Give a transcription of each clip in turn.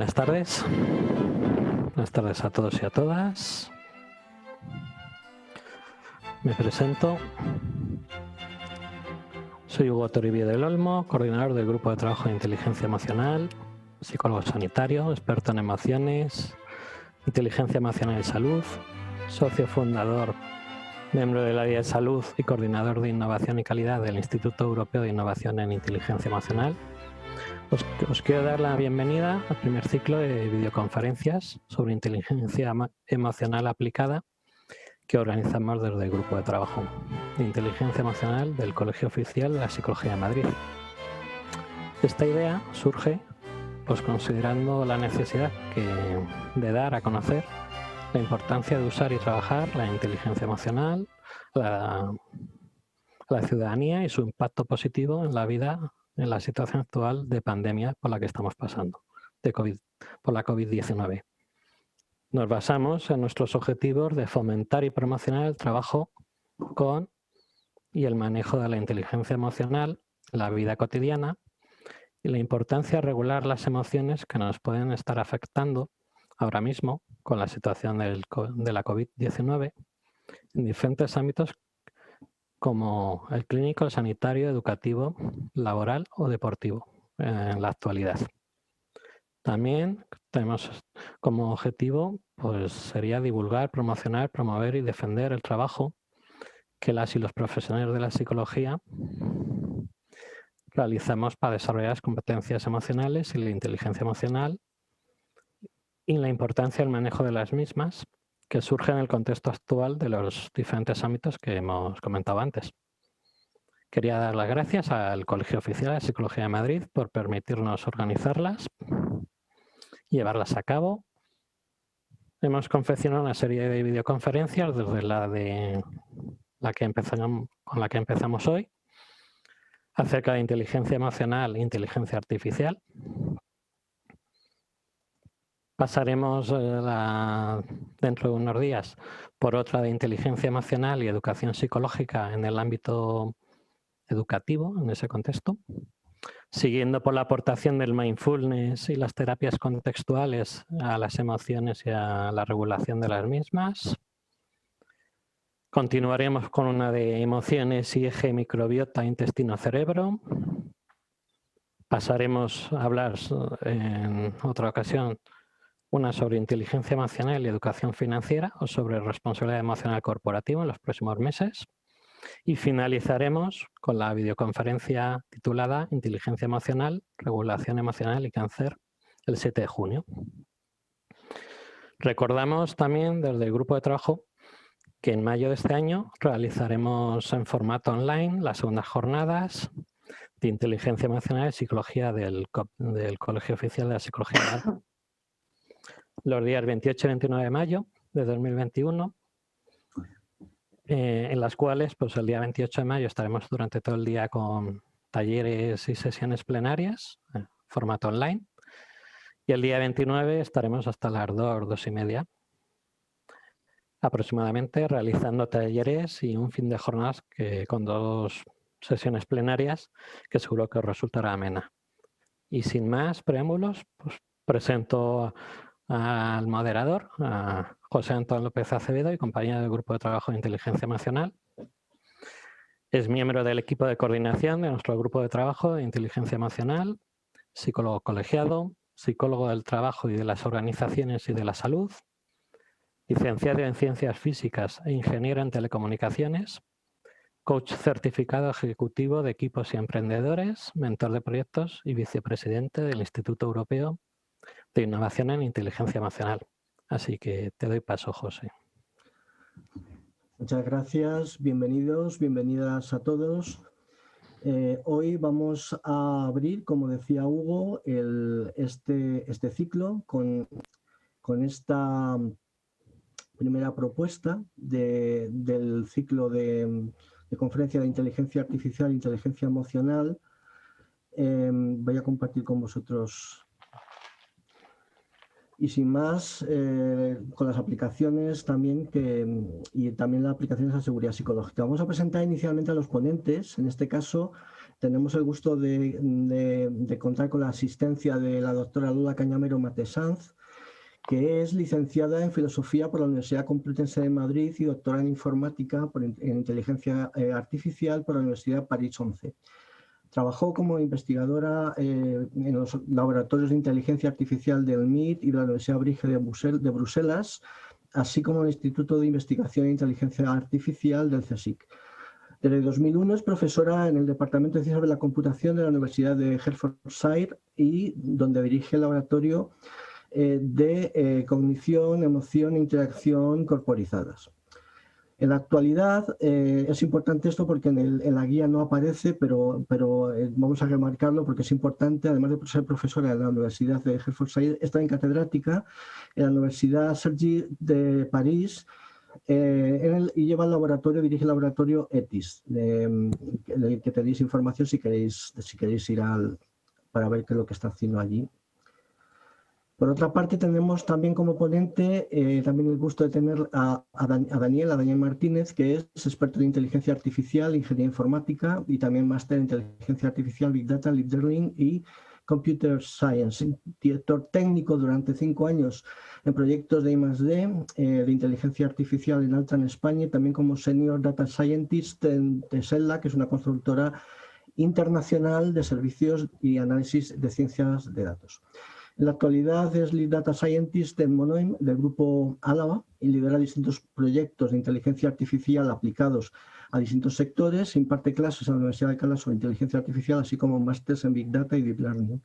Buenas tardes. Buenas tardes a todos y a todas. Me presento. Soy Hugo Toribio del Olmo, coordinador del Grupo de Trabajo de Inteligencia Emocional, psicólogo sanitario, experto en emociones, inteligencia emocional y salud, socio fundador, miembro del área de salud y coordinador de innovación y calidad del Instituto Europeo de Innovación en Inteligencia Emocional. Os quiero dar la bienvenida al primer ciclo de videoconferencias sobre inteligencia emocional aplicada que organizamos desde el Grupo de Trabajo de Inteligencia Emocional del Colegio Oficial de la Psicología de Madrid. Esta idea surge pues considerando la necesidad de dar a conocer la importancia de usar y trabajar la inteligencia emocional a la ciudadanía y su impacto positivo en la vida, en la situación actual de pandemia por la que estamos pasando, por la COVID-19. Nos basamos en nuestros objetivos de fomentar y promocionar el trabajo con y el manejo de la inteligencia emocional, la vida cotidiana y la importancia de regular las emociones que nos pueden estar afectando ahora mismo con la situación de la COVID-19 en diferentes ámbitos como el clínico, el sanitario, educativo, laboral o deportivo en la actualidad. También tenemos como objetivo pues, sería divulgar, promocionar, promover y defender el trabajo que las y los profesionales de la psicología realizamos para desarrollar las competencias emocionales y la inteligencia emocional y la importancia del manejo de las mismas que surge en el contexto actual de los diferentes ámbitos que hemos comentado antes. Quería dar las gracias al Colegio Oficial de Psicología de Madrid por permitirnos organizarlas y llevarlas a cabo. Hemos confeccionado una serie de videoconferencias desde con la que empezamos hoy, acerca de inteligencia emocional e inteligencia artificial. Pasaremos dentro de unos días por otra de inteligencia emocional y educación psicológica en el ámbito educativo, en ese contexto. Siguiendo por la aportación del mindfulness y las terapias contextuales a las emociones y a la regulación de las mismas. Continuaremos con una de emociones y eje microbiota intestino-cerebro. Pasaremos a hablar en otra ocasión una sobre inteligencia emocional y educación financiera o sobre responsabilidad emocional corporativa en los próximos meses. Y finalizaremos con la videoconferencia titulada Inteligencia emocional, regulación emocional y cáncer el 7 de junio. Recordamos también desde el grupo de trabajo que en mayo de este año realizaremos en formato online las segundas jornadas de inteligencia emocional y psicología del Colegio Oficial de la Psicología de Madrid, los días 28 y 29 de mayo de 2021, en las cuales pues el día 28 de mayo estaremos durante todo el día con talleres y sesiones plenarias en formato online, y el día 29 estaremos hasta las 2:30 aproximadamente realizando talleres y un fin de jornadas con 2 sesiones plenarias que seguro que os resultará amena. Y sin más preámbulos, pues presento al moderador, a José Antón López Acevedo y compañero del Grupo de Trabajo de Inteligencia Emocional. Es miembro del equipo de coordinación de nuestro Grupo de Trabajo de Inteligencia Emocional, psicólogo colegiado, psicólogo del trabajo y de las organizaciones y de la salud, licenciado en Ciencias Físicas e ingeniero en Telecomunicaciones, coach certificado ejecutivo de equipos y emprendedores, mentor de proyectos y vicepresidente del Instituto Europeo de Innovación en Inteligencia Emocional. Así que te doy paso, José. Muchas gracias, bienvenidos, bienvenidas a todos. Hoy vamos a abrir, como decía Hugo, este ciclo con esta primera propuesta del ciclo de conferencia de inteligencia artificial e inteligencia emocional. Voy a compartir con vosotros Y sin más, con las aplicaciones también y también las aplicaciones de seguridad psicológica. Vamos a presentar inicialmente a los ponentes. En este caso, tenemos el gusto de contar con la asistencia de la doctora Lula Cañamero Matesanz, que es licenciada en Filosofía por la Universidad Complutense de Madrid y doctora en Informática en Inteligencia Artificial por la Universidad París 11. Trabajó como investigadora en los laboratorios de inteligencia artificial del MIT y de la Universidad Brige de Bruselas, así como en el Instituto de Investigación e Inteligencia Artificial del CSIC. Desde 2001 es profesora en el Departamento de Ciencias de la Computación de la Universidad de Hertfordshire y donde dirige el laboratorio de cognición, emoción e interacción corporizadas. En la actualidad es importante esto porque en la guía no aparece, pero vamos a remarcarlo porque es importante, además de ser profesora en la Universidad de Hertfordshire, está en catedrática en la Universidad Cergy de París y lleva el laboratorio, dirige el laboratorio ETIS, del que tenéis información si queréis ir para ver qué es lo que está haciendo allí. Por otra parte, tenemos también como ponente también el gusto de tener a Daniel Martínez, que es experto en inteligencia artificial, ingeniería informática y también máster en inteligencia artificial, Big Data, Deep Learning y Computer Science. Director técnico durante 5 años en proyectos de I+D, de inteligencia artificial en Altran España, y también como Senior Data Scientist en Tesela, que es una consultora internacional de servicios y análisis de ciencias de datos. En la actualidad es Lead Data Scientist en Monoim, del grupo Álava, y lidera distintos proyectos de inteligencia artificial aplicados a distintos sectores. Imparte clases en la Universidad de Alcalá sobre inteligencia artificial, así como másteres en Big Data y Deep Learning.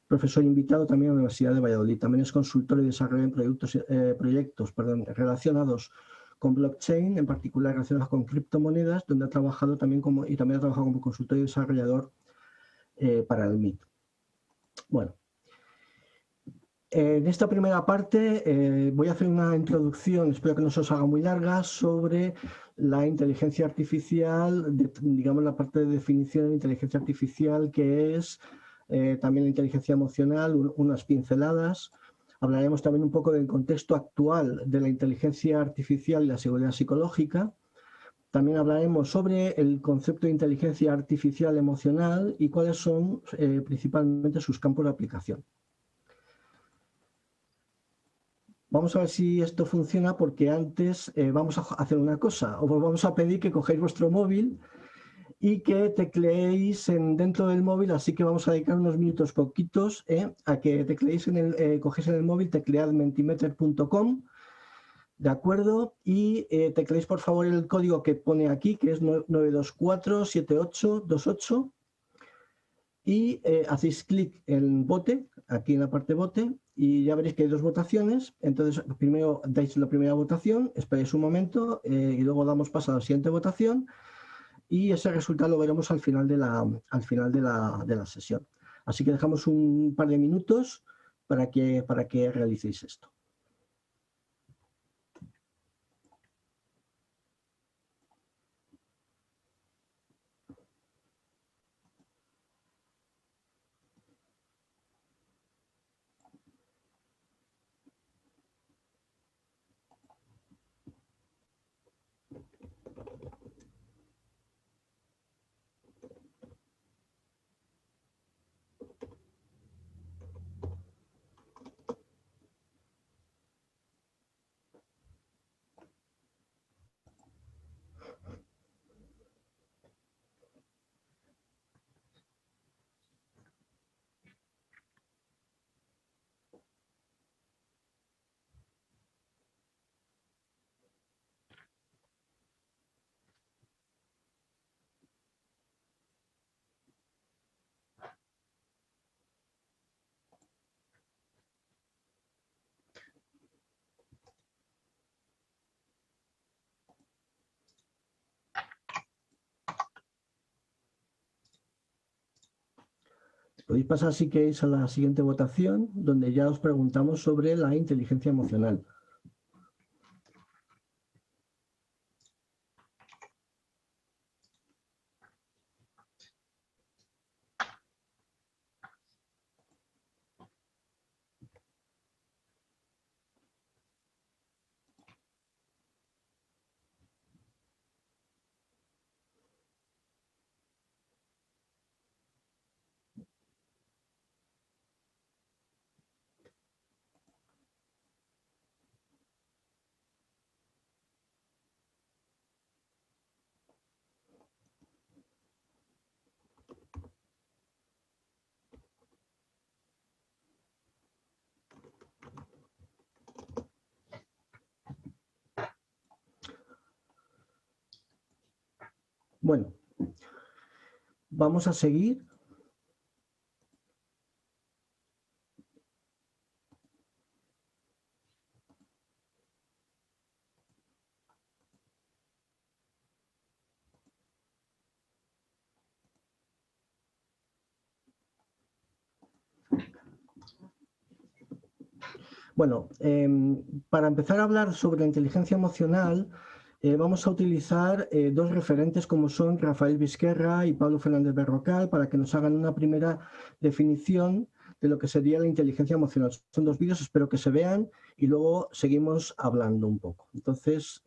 Profesor invitado también a la Universidad de Valladolid. También es consultor y desarrollo en proyectos relacionados con blockchain, en particular relacionados con criptomonedas, donde ha trabajado también como consultor y desarrollador para el MIT. Bueno. En esta primera parte voy a hacer una introducción, espero que no se os haga muy larga, sobre la inteligencia artificial, digamos la parte de definición de inteligencia artificial, que es también la inteligencia emocional, unas pinceladas. Hablaremos también un poco del contexto actual de la inteligencia artificial y la seguridad psicológica. También hablaremos sobre el concepto de inteligencia artificial emocional y cuáles son principalmente sus campos de aplicación. Vamos a ver si esto funciona, porque antes vamos a hacer una cosa. Os vamos a pedir que cogéis vuestro móvil y que tecleéis dentro del móvil, así que vamos a dedicar unos minutos poquitos a que tecleéis cogéis en el móvil, teclead mentimeter.com, ¿de acuerdo? Y tecleéis por favor el código que pone aquí, que es 9247828, y hacéis clic en bote, aquí en la parte bote, y ya veréis que hay 2 votaciones. Entonces, primero dais la primera votación, esperáis un momento y luego damos paso a la siguiente votación, y ese resultado lo veremos al final de la sesión. Así que dejamos un par de minutos para que realicéis esto. Podéis pasar, si queréis, a la siguiente votación, donde ya os preguntamos sobre la inteligencia emocional. Bueno, vamos a seguir. Bueno, para empezar a hablar sobre la inteligencia emocional, vamos a utilizar dos referentes como son Rafael Vizquerra y Pablo Fernández Berrocal para que nos hagan una primera definición de lo que sería la inteligencia emocional. Son dos vídeos, espero que se vean y luego seguimos hablando un poco. Entonces,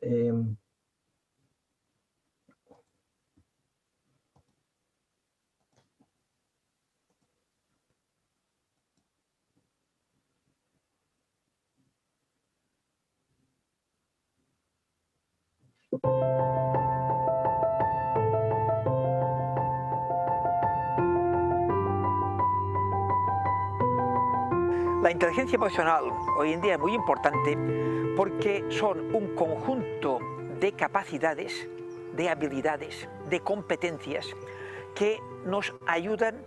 La inteligencia emocional hoy en día es muy importante porque son un conjunto de capacidades, de habilidades, de competencias que nos ayudan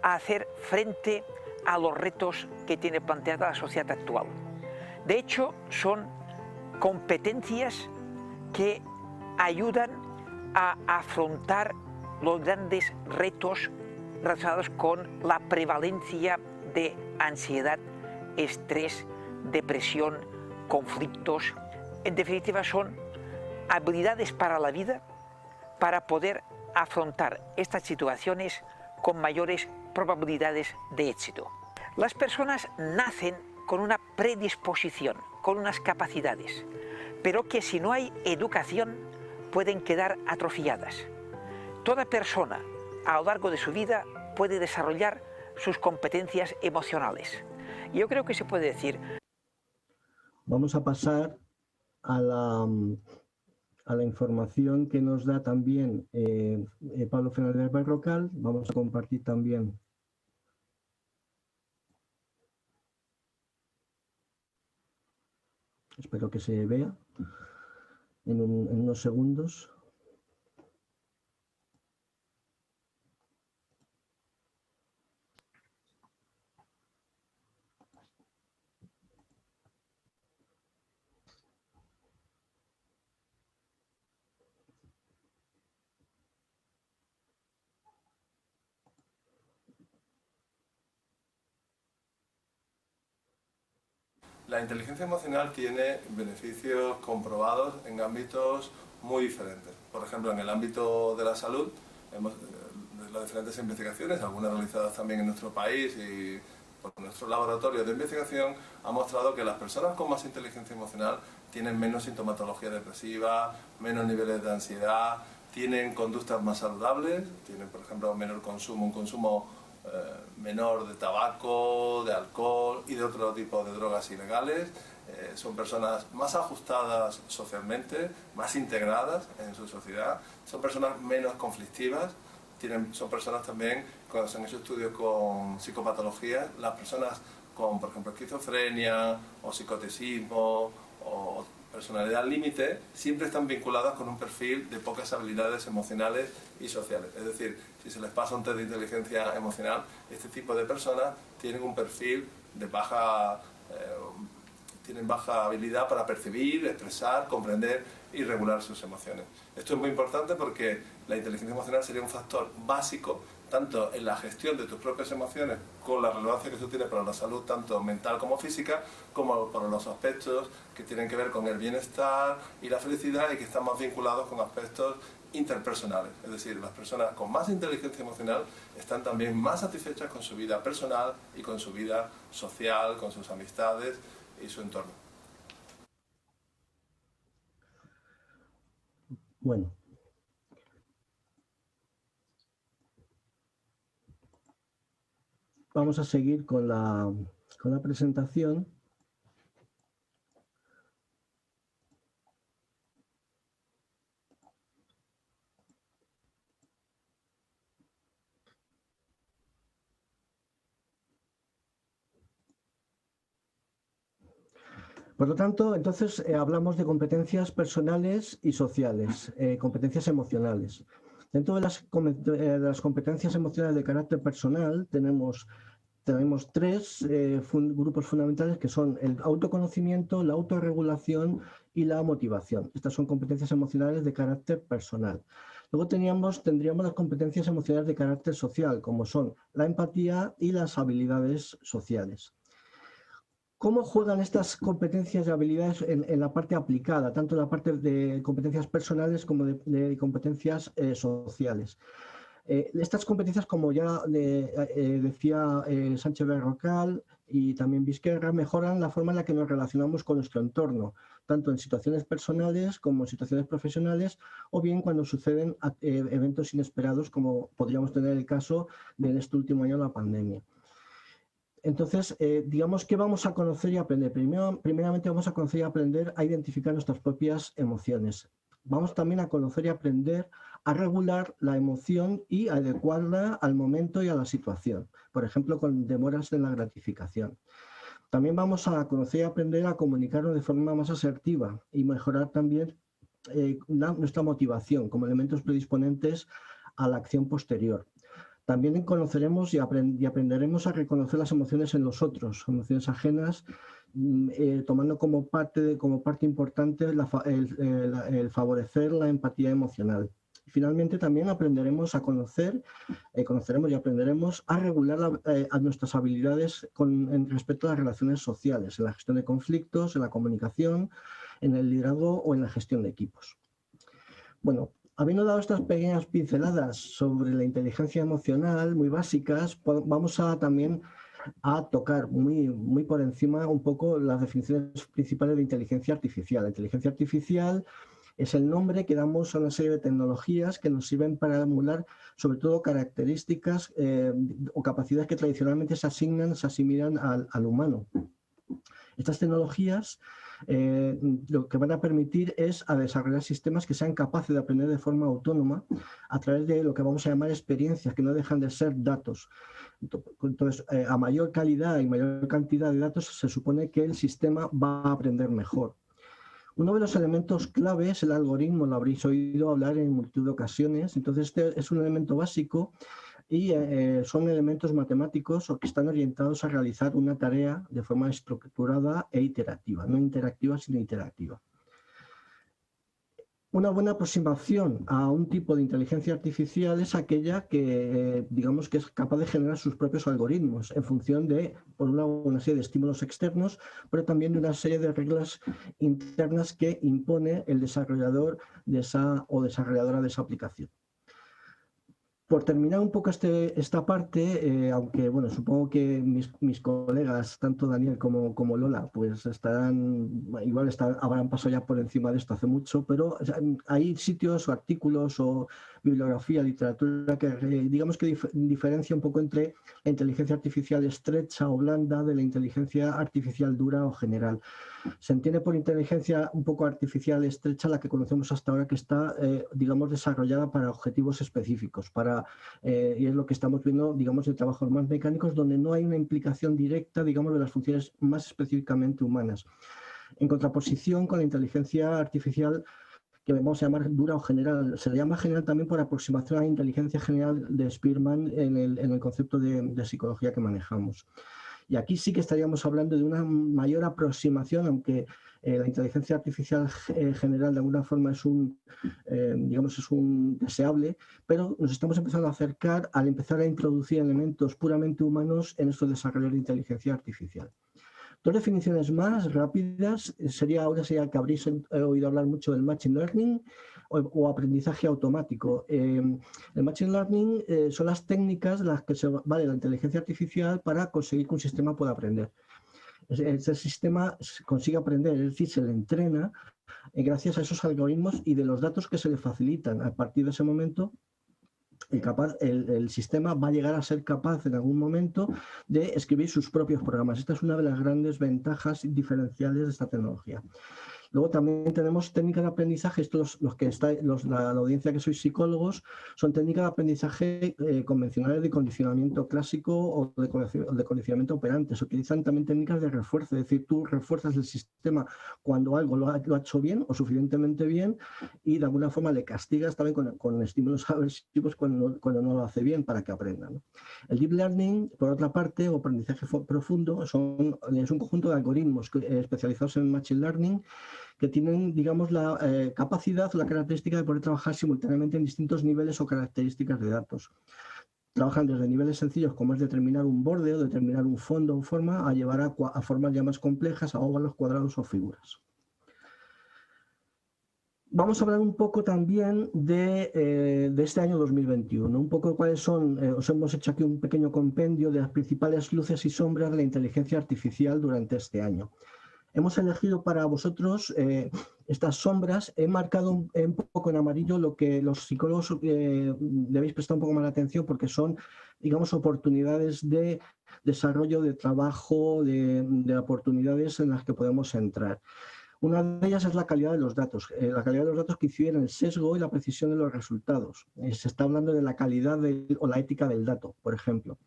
a hacer frente a los retos que tiene planteada la sociedad actual. De hecho, son competencias que ayudan a afrontar los grandes retos relacionados con la prevalencia de ansiedad, estrés, depresión, conflictos. En definitiva, son habilidades para la vida para poder afrontar estas situaciones con mayores probabilidades de éxito. Las personas nacen con una predisposición, con unas capacidades, pero que si no hay educación pueden quedar atrofiadas. Toda persona a lo largo de su vida puede desarrollar sus competencias emocionales. Yo creo que se puede decir. Vamos a pasar a la información que nos da también Pablo Fernández Berrocal. Vamos a compartir también. Espero que se vea en unos segundos. La inteligencia emocional tiene beneficios comprobados en ámbitos muy diferentes. Por ejemplo, en el ámbito de la salud, las diferentes investigaciones, algunas realizadas también en nuestro país y por nuestro laboratorio de investigación, han mostrado que las personas con más inteligencia emocional tienen menos sintomatología depresiva, menos niveles de ansiedad, tienen conductas más saludables, tienen, por ejemplo, menor consumo, un consumo menor de tabaco, de alcohol y de otro tipo de drogas ilegales. Son personas más ajustadas socialmente, más integradas en su sociedad, son personas menos conflictivas, son personas también, cuando se han hecho estudios con psicopatologías, las personas con, por ejemplo, esquizofrenia o psicotisismo o personalidad límite, siempre están vinculadas con un perfil de pocas habilidades emocionales y sociales. Es decir, si se les pasa un test de inteligencia emocional, este tipo de personas tienen un perfil de tienen baja habilidad para percibir, expresar, comprender y regular sus emociones. Esto es muy importante porque la inteligencia emocional sería un factor básico tanto en la gestión de tus propias emociones, con la relevancia que eso tiene para la salud tanto mental como física, como por los aspectos que tienen que ver con el bienestar y la felicidad y que están más vinculados con aspectos interpersonales. Es decir, las personas con más inteligencia emocional están también más satisfechas con su vida personal y con su vida social, con sus amistades y su entorno. Bueno. Vamos a seguir con la presentación. Por lo tanto, entonces hablamos de competencias personales y sociales, competencias emocionales. Dentro de las competencias emocionales de carácter personal tenemos tres grupos fundamentales, que son el autoconocimiento, la autorregulación y la motivación. Estas son competencias emocionales de carácter personal. Luego tendríamos las competencias emocionales de carácter social, como son la empatía y las habilidades sociales. ¿Cómo juegan estas competencias y habilidades en la parte aplicada, tanto en la parte de competencias personales como de competencias sociales? Estas competencias, como ya decía Sánchez Berrocal y también Vizquerra, mejoran la forma en la que nos relacionamos con nuestro entorno, tanto en situaciones personales como en situaciones profesionales, o bien cuando suceden eventos inesperados, como podríamos tener el caso de este último año, la pandemia. Entonces, digamos que vamos a conocer y aprender. Primeramente vamos a conocer y aprender a identificar nuestras propias emociones. Vamos también a conocer y aprender a regular la emoción y a adecuarla al momento y a la situación. Por ejemplo, con demoras en la gratificación. También vamos a conocer y aprender a comunicarnos de forma más asertiva y mejorar también nuestra motivación como elementos predisponentes a la acción posterior. También conoceremos y aprenderemos a reconocer las emociones en los otros, emociones ajenas, tomando como parte importante el favorecer la empatía emocional. Y finalmente también aprenderemos a conoceremos y aprenderemos a regular a nuestras habilidades en respecto a las relaciones sociales, en la gestión de conflictos, en la comunicación, en el liderazgo o en la gestión de equipos. Bueno, habiendo dado estas pequeñas pinceladas sobre la inteligencia emocional, muy básicas, vamos también a tocar muy por encima un poco las definiciones principales de inteligencia artificial. La inteligencia artificial es el nombre que damos a una serie de tecnologías que nos sirven para emular sobre todo características o capacidades que tradicionalmente se asimilan al humano. Estas tecnologías lo que van a permitir es a desarrollar sistemas que sean capaces de aprender de forma autónoma a través de lo que vamos a llamar experiencias, que no dejan de ser datos. Entonces, a mayor calidad y mayor cantidad de datos, se supone que el sistema va a aprender mejor. Uno de los elementos clave es el algoritmo, lo habréis oído hablar en multitud de ocasiones. Entonces, este es un elemento básico y son elementos matemáticos o que están orientados a realizar una tarea de forma estructurada e iterativa, no interactiva sino iterativa. Una buena aproximación a un tipo de inteligencia artificial es aquella que, digamos, que es capaz de generar sus propios algoritmos en función de, por un lado, una serie de estímulos externos, pero también de una serie de reglas internas que impone el desarrollador o desarrolladora de esa aplicación. Por terminar un poco esta parte, aunque bueno, supongo que mis colegas, tanto Daniel como Lola, pues habrán pasado ya por encima de esto hace mucho, pero hay sitios o artículos o bibliografía, literatura que digamos que diferencia un poco entre la inteligencia artificial estrecha o blanda de la inteligencia artificial dura o general. Se entiende por inteligencia un poco artificial estrecha la que conocemos hasta ahora, que está, digamos, desarrollada para objetivos específicos, y es lo que estamos viendo, digamos, de trabajos más mecánicos, donde no hay una implicación directa, digamos, de las funciones más específicamente humanas. En contraposición con la inteligencia artificial que vamos a llamar dura o general. Se le llama general también por aproximación a la inteligencia general de Spearman en el concepto de psicología que manejamos. Y aquí sí que estaríamos hablando de una mayor aproximación, aunque la inteligencia artificial general de alguna forma es un deseable, pero nos estamos empezando a acercar al empezar a introducir elementos puramente humanos en estos desarrollos de inteligencia artificial. Dos definiciones más rápidas sería que habréis oído hablar mucho del Machine Learning o aprendizaje automático. El Machine Learning son las técnicas de las que se vale la inteligencia artificial para conseguir que un sistema pueda aprender. Ese sistema consigue aprender, es decir, se le entrena gracias a esos algoritmos y de los datos que se le facilitan. A partir de ese momento, el sistema va a llegar a ser capaz en algún momento de escribir sus propios programas. Esta es una de las grandes ventajas diferenciales de esta tecnología. Luego también tenemos técnicas de aprendizaje, estos la audiencia que sois psicólogos, son técnicas de aprendizaje convencionales de condicionamiento clásico o de condicionamiento operante. Se utilizan también técnicas de refuerzo, es decir, tú refuerzas el sistema cuando algo lo ha hecho bien o suficientemente bien y de alguna forma le castigas también con estímulos aversivos cuando no lo hace bien para que aprenda, ¿no? El deep learning, por otra parte, o aprendizaje profundo, es un conjunto de algoritmos especializados en machine learning que tienen, digamos, la capacidad o la característica de poder trabajar simultáneamente en distintos niveles o características de datos. Trabajan desde niveles sencillos como es determinar un borde o determinar un fondo o forma a llevar a formas ya más complejas, a óvalos, cuadrados o figuras. Vamos a hablar un poco también de este año 2021, un poco cuáles son, os hemos hecho aquí un pequeño compendio de las principales luces y sombras de la inteligencia artificial durante este año. Hemos elegido para vosotros estas sombras, he marcado un poco en amarillo lo que los psicólogos debéis prestar un poco más de atención porque son, digamos, oportunidades de desarrollo, de trabajo, de oportunidades en las que podemos entrar. Una de ellas es la calidad de los datos, la calidad de los datos que inciden en el sesgo y la precisión de los resultados. Se está hablando de la calidad o la ética del dato, por ejemplo.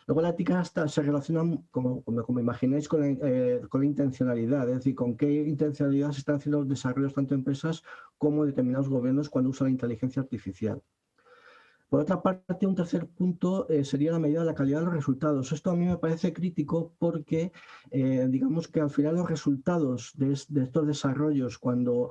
Luego la ética se relaciona, como imagináis, con la intencionalidad, es decir, con qué intencionalidad se están haciendo los desarrollos tanto empresas como determinados gobiernos cuando usan la inteligencia artificial. Por otra parte, un tercer punto sería la medida de la calidad de los resultados. Esto a mí me parece crítico porque, digamos que al final los resultados de estos desarrollos, cuando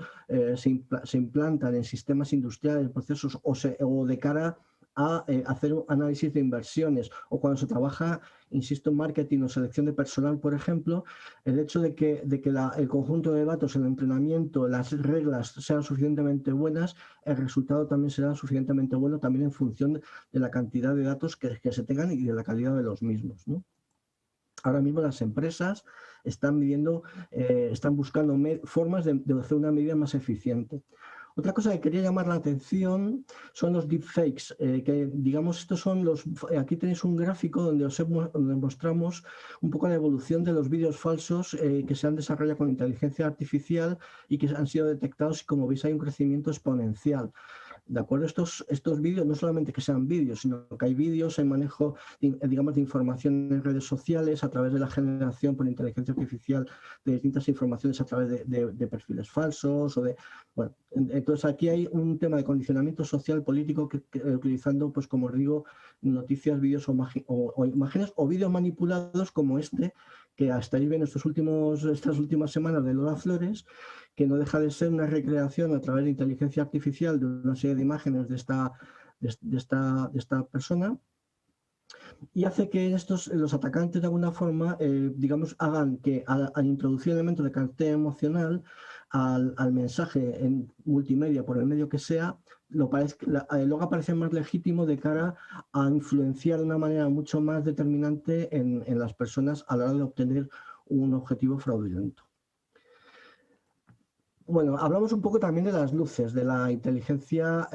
se implantan en sistemas industriales, procesos o de cara a hacer un análisis de inversiones o cuando se trabaja, insisto, en marketing o selección de personal, por ejemplo, el hecho de que el conjunto de datos, el entrenamiento, las reglas sean suficientemente buenas, el resultado también será suficientemente bueno también en función de la cantidad de datos que se tengan y de la calidad de los mismos, ¿no? Ahora mismo las empresas están buscando formas de hacer una medida más eficiente. Otra cosa que quería llamar la atención son los deepfakes, que digamos estos son aquí tenéis un gráfico donde mostramos un poco la evolución de los vídeos falsos que se han desarrollado con inteligencia artificial y que han sido detectados y como veis hay un crecimiento exponencial. ¿De acuerdo? Estos vídeos, no solamente que sean vídeos, sino que hay vídeos, hay manejo, digamos, de información en redes sociales a través de la generación por inteligencia artificial de distintas informaciones a través de perfiles falsos. Bueno, entonces aquí hay un tema de condicionamiento social político utilizando, pues como os digo, noticias, vídeos o imágenes o vídeos manipulados como que hasta ahí ven estas últimas semanas de Lola Flores, que no deja de ser una recreación a través de inteligencia artificial de una serie de imágenes de esta persona y hace que los atacantes de alguna forma, digamos, hagan que al introducir elementos de carácter emocional al mensaje en multimedia, por el medio que sea, luego aparece más legítimo de cara a influenciar de una manera mucho más determinante en las personas a la hora de obtener un objetivo fraudulento. Bueno, hablamos un poco también de las luces de la inteligencia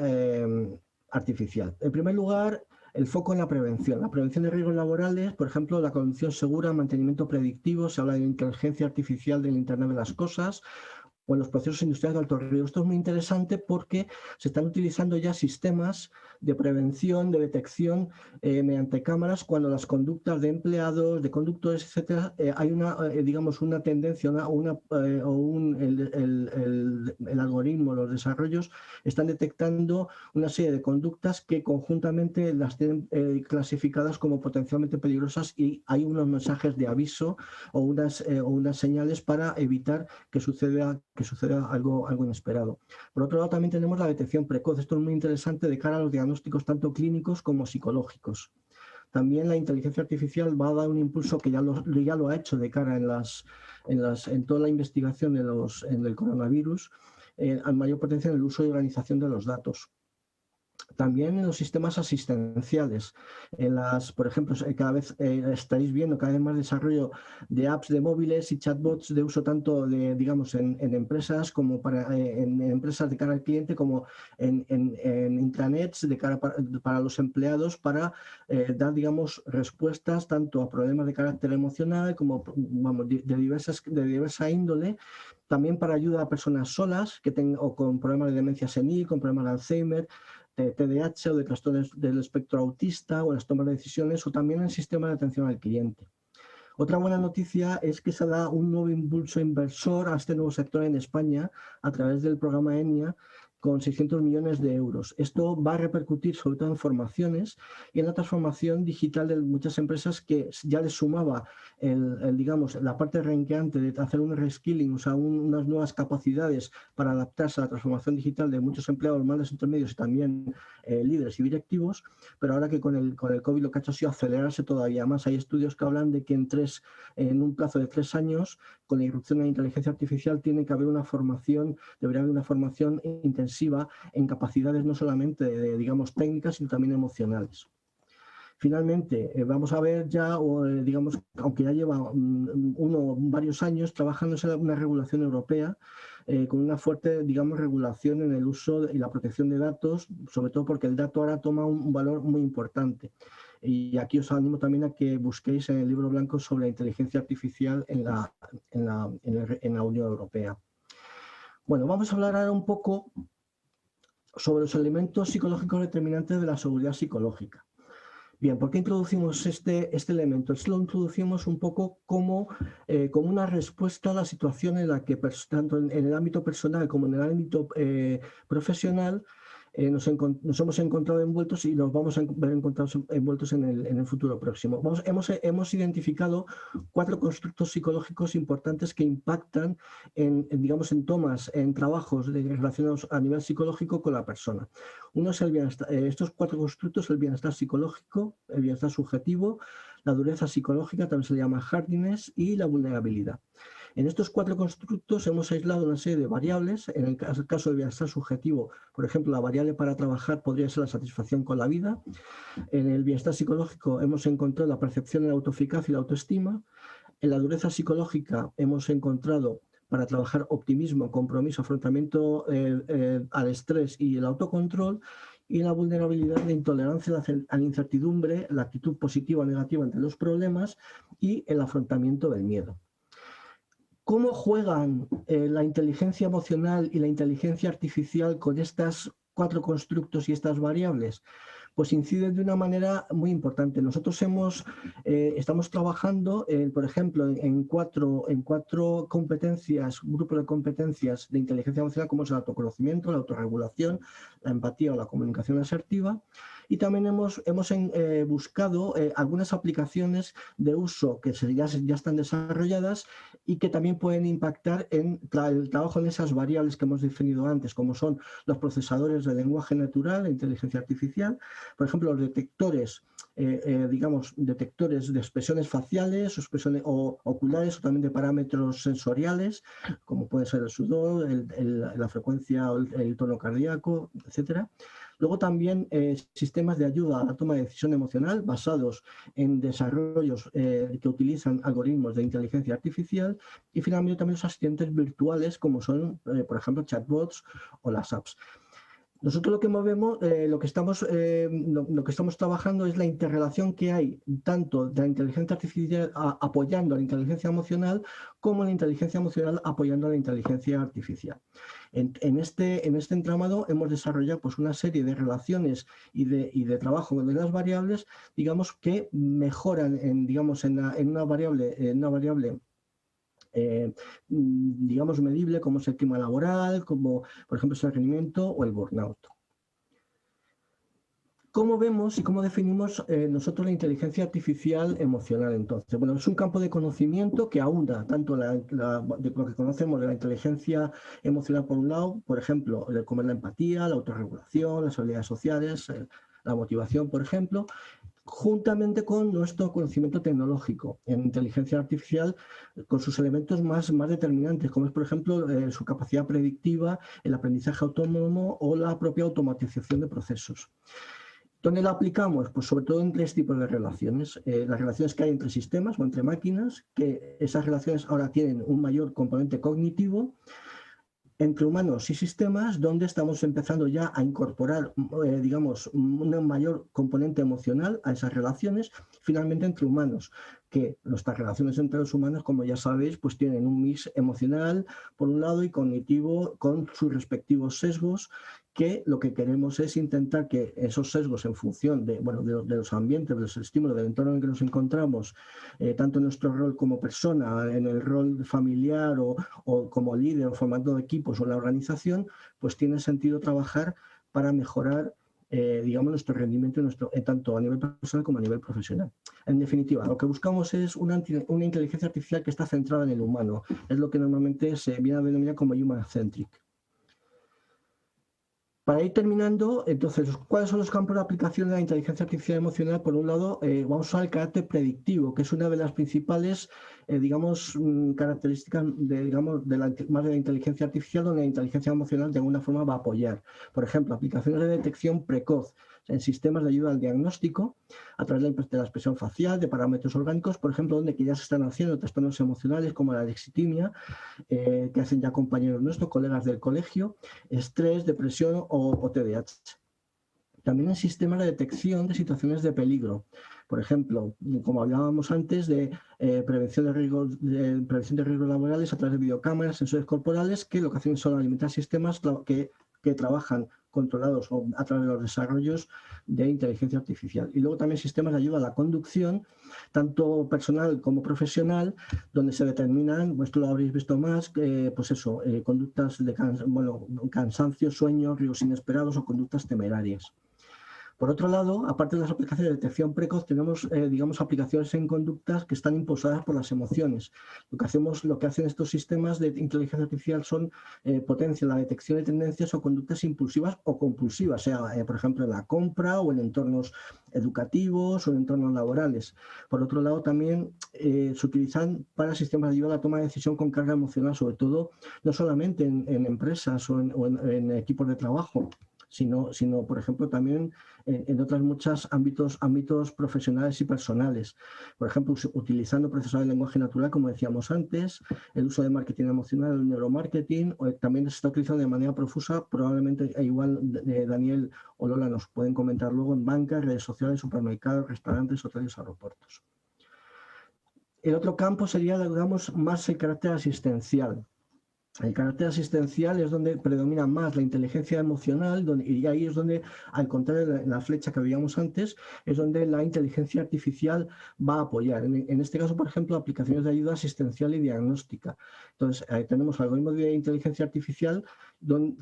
artificial. En primer lugar, el foco en la prevención de riesgos laborales, por ejemplo, la conducción segura, mantenimiento predictivo, se habla de inteligencia artificial del Internet de las cosas, o en los procesos industriales de alto riesgo. Esto es muy interesante porque se están utilizando ya sistemas de prevención, de detección mediante cámaras cuando las conductas de empleados, de conductores, etcétera, hay una tendencia el algoritmo, los desarrollos están detectando una serie de conductas que conjuntamente las tienen clasificadas como potencialmente peligrosas y hay unos mensajes de aviso o unas señales para evitar que suceda algo inesperado. Por otro lado, también tenemos la detección precoz. Esto es muy interesante de cara a los diagnósticos tanto clínicos como psicológicos. También la inteligencia artificial va a dar un impulso que ya lo ha hecho de cara en toda la investigación del coronavirus, al mayor potencial en el uso y organización de los datos. También en los sistemas asistenciales. Por ejemplo, cada vez estáis viendo cada vez más desarrollo de apps de móviles y chatbots de uso tanto digamos, en empresas como en empresas de cara al cliente, como en intranets de cara para los empleados, para dar, digamos, respuestas tanto a problemas de carácter emocional como, vamos, de diversa índole. También para ayuda a personas solas o con problemas de demencia senil, con problemas de Alzheimer, de TDAH o de trastornos del espectro autista o en las tomas de decisiones, o también en el sistema de atención al cliente. Otra buena noticia es que se da un nuevo impulso inversor a este nuevo sector en España a través del programa ENIA, con 600 millones de euros. Esto va a repercutir sobre todo en formaciones y en la transformación digital de muchas empresas, que ya les sumaba digamos, la parte renqueante de hacer un reskilling, o sea, unas nuevas capacidades para adaptarse a la transformación digital de muchos empleados, mandos intermedios y también líderes y directivos, pero ahora que con el COVID lo que ha hecho ha sido acelerarse todavía más. Hay estudios que hablan de que en un plazo de 3 años, con la irrupción de la inteligencia artificial, debería haber una formación intensiva en capacidades no solamente digamos, técnicas, sino también emocionales. Finalmente, vamos a ver ya, digamos, aunque ya lleva varios años trabajándose en una regulación europea, con una fuerte, digamos, regulación en el uso y la protección de datos, sobre todo porque el dato ahora toma un valor muy importante. Y aquí os animo también a que busquéis en el libro blanco sobre la inteligencia artificial en la Unión Europea. Bueno, vamos a hablar ahora un poco sobre los elementos psicológicos determinantes de la seguridad psicológica. Bien, ¿por qué introducimos este elemento? Esto lo introducimos un poco como una respuesta a la situación en la que, tanto en el ámbito personal como en el ámbito profesional, nos hemos encontrado envueltos y nos vamos a ver envueltos en el futuro próximo. Hemos identificado 4 constructos psicológicos importantes que impactan digamos, en tomas, en trabajos relacionados a nivel psicológico con la persona. Uno es el bienestar. Estos 4 constructos: el bienestar psicológico, el bienestar subjetivo, la dureza psicológica, también se le llama hardiness, y la vulnerabilidad. En estos 4 constructos hemos aislado una serie de variables. En el caso del bienestar subjetivo, por ejemplo, la variable para trabajar podría ser la satisfacción con la vida. En el bienestar psicológico hemos encontrado la percepción de la autoeficacia y la autoestima. En la dureza psicológica hemos encontrado para trabajar optimismo, compromiso, afrontamiento al estrés y el autocontrol. Y en la vulnerabilidad, de intolerancia a la incertidumbre, la actitud positiva o negativa ante los problemas y el afrontamiento del miedo. ¿Cómo juegan la inteligencia emocional y la inteligencia artificial con estos 4 constructos y estas variables? Pues inciden de una manera muy importante. Nosotros estamos trabajando, por ejemplo, en cuatro competencias, grupos de competencias de inteligencia emocional, como es el autoconocimiento, la autorregulación, la empatía o la comunicación asertiva. Y también hemos buscado algunas aplicaciones de uso que ya están desarrolladas y que también pueden impactar en el trabajo en esas variables que hemos definido antes, como son los procesadores de lenguaje natural, la inteligencia artificial, por ejemplo, los detectores, digamos, detectores de expresiones faciales o oculares, o también de parámetros sensoriales, como puede ser el sudor, la frecuencia, el tono cardíaco, etcétera. Luego también sistemas de ayuda a la toma de decisión emocional basados en desarrollos que utilizan algoritmos de inteligencia artificial, y finalmente también los asistentes virtuales, como son, por ejemplo, chatbots o las apps. Nosotros lo que movemos, lo que estamos trabajando es la interrelación que hay tanto de la inteligencia artificial apoyando a la inteligencia emocional, como la inteligencia emocional apoyando a la inteligencia artificial. En este entramado hemos desarrollado, pues, una serie de relaciones y de trabajo de las variables, digamos, que mejoran en una variable digamos, medible, como es el clima laboral, como por ejemplo es el rendimiento o el burnout. ¿Cómo vemos y cómo definimos nosotros la inteligencia artificial emocional, entonces? Bueno, es un campo de conocimiento que aúna tanto de lo que conocemos de la inteligencia emocional por un lado, por ejemplo, como es la empatía, la autorregulación, las habilidades sociales, la motivación, por ejemplo. juntamente con nuestro conocimiento tecnológico en inteligencia artificial, con sus elementos más determinantes, como es, por ejemplo, su capacidad predictiva, el aprendizaje autónomo o la propia automatización de procesos. ¿Dónde la aplicamos? Pues sobre todo en 3 tipos de relaciones. Las relaciones que hay entre sistemas o entre máquinas, que esas relaciones ahora tienen un mayor componente cognitivo, entre humanos y sistemas, donde estamos empezando ya a incorporar, digamos, un mayor componente emocional a esas relaciones. Finalmente, entre humanos, que nuestras relaciones entre los humanos, como ya sabéis, pues tienen un mix emocional, por un lado, y cognitivo, con sus respectivos sesgos, que lo que queremos es intentar que esos sesgos, en función de los ambientes, de los estímulos, del entorno en el que nos encontramos, tanto en nuestro rol como persona, en el rol familiar o como líder o formando equipos o en la organización, pues tiene sentido trabajar para mejorar, digamos, nuestro rendimiento tanto a nivel personal como a nivel profesional. En definitiva, lo que buscamos es una inteligencia artificial que está centrada en el humano. Es lo que normalmente se viene a denominar como human-centric. Para ir terminando, entonces, ¿cuáles son los campos de aplicación de la inteligencia artificial emocional? Por un lado, vamos a usar el carácter predictivo, que es una de las principales, digamos, características más de la inteligencia artificial, donde la inteligencia emocional de alguna forma va a apoyar. Por ejemplo, aplicaciones de detección precoz en sistemas de ayuda al diagnóstico, a través de la expresión facial, de parámetros orgánicos, por ejemplo, donde ya se están haciendo trastornos emocionales como la alexitimia, que hacen ya compañeros nuestros, colegas del colegio, estrés, depresión o TDAH. También en sistemas de detección de situaciones de peligro. Por ejemplo, como hablábamos antes, de prevención de riesgos laborales a través de videocámaras, sensores corporales, que lo que hacen son alimentar sistemas que trabajan controlados a través de los desarrollos de inteligencia artificial. Y luego también sistemas de ayuda a la conducción, tanto personal como profesional, donde se determinan, esto lo habréis visto más, pues eso, conductas de cansancio, sueño, riesgos inesperados o conductas temerarias. Por otro lado, aparte de las aplicaciones de detección precoz, tenemos, digamos, aplicaciones en conductas que están impulsadas por las emociones. Lo que hacen estos sistemas de inteligencia artificial son potenciar la detección de tendencias o conductas impulsivas o compulsivas, sea, por ejemplo, en la compra o en entornos educativos o en entornos laborales. Por otro lado, también se utilizan para sistemas de ayuda a la toma de decisión con carga emocional, sobre todo, no solamente en empresas o en equipos de trabajo, sino, por ejemplo, también en otros muchos ámbitos profesionales y personales. Por ejemplo, utilizando procesadores de lenguaje natural, como decíamos antes, el uso de marketing emocional, el neuromarketing, también se está utilizando de manera profusa, probablemente igual Daniel o Lola nos pueden comentar luego, en bancas, redes sociales, supermercados, restaurantes, hoteles, aeropuertos. El otro campo sería, digamos, más el carácter asistencial. El carácter asistencial es donde predomina más la inteligencia emocional, y ahí es donde, al contrario de la flecha que veíamos antes, es donde la inteligencia artificial va a apoyar. En este caso, por ejemplo, aplicaciones de ayuda asistencial y diagnóstica. Entonces, tenemos algoritmos de inteligencia artificial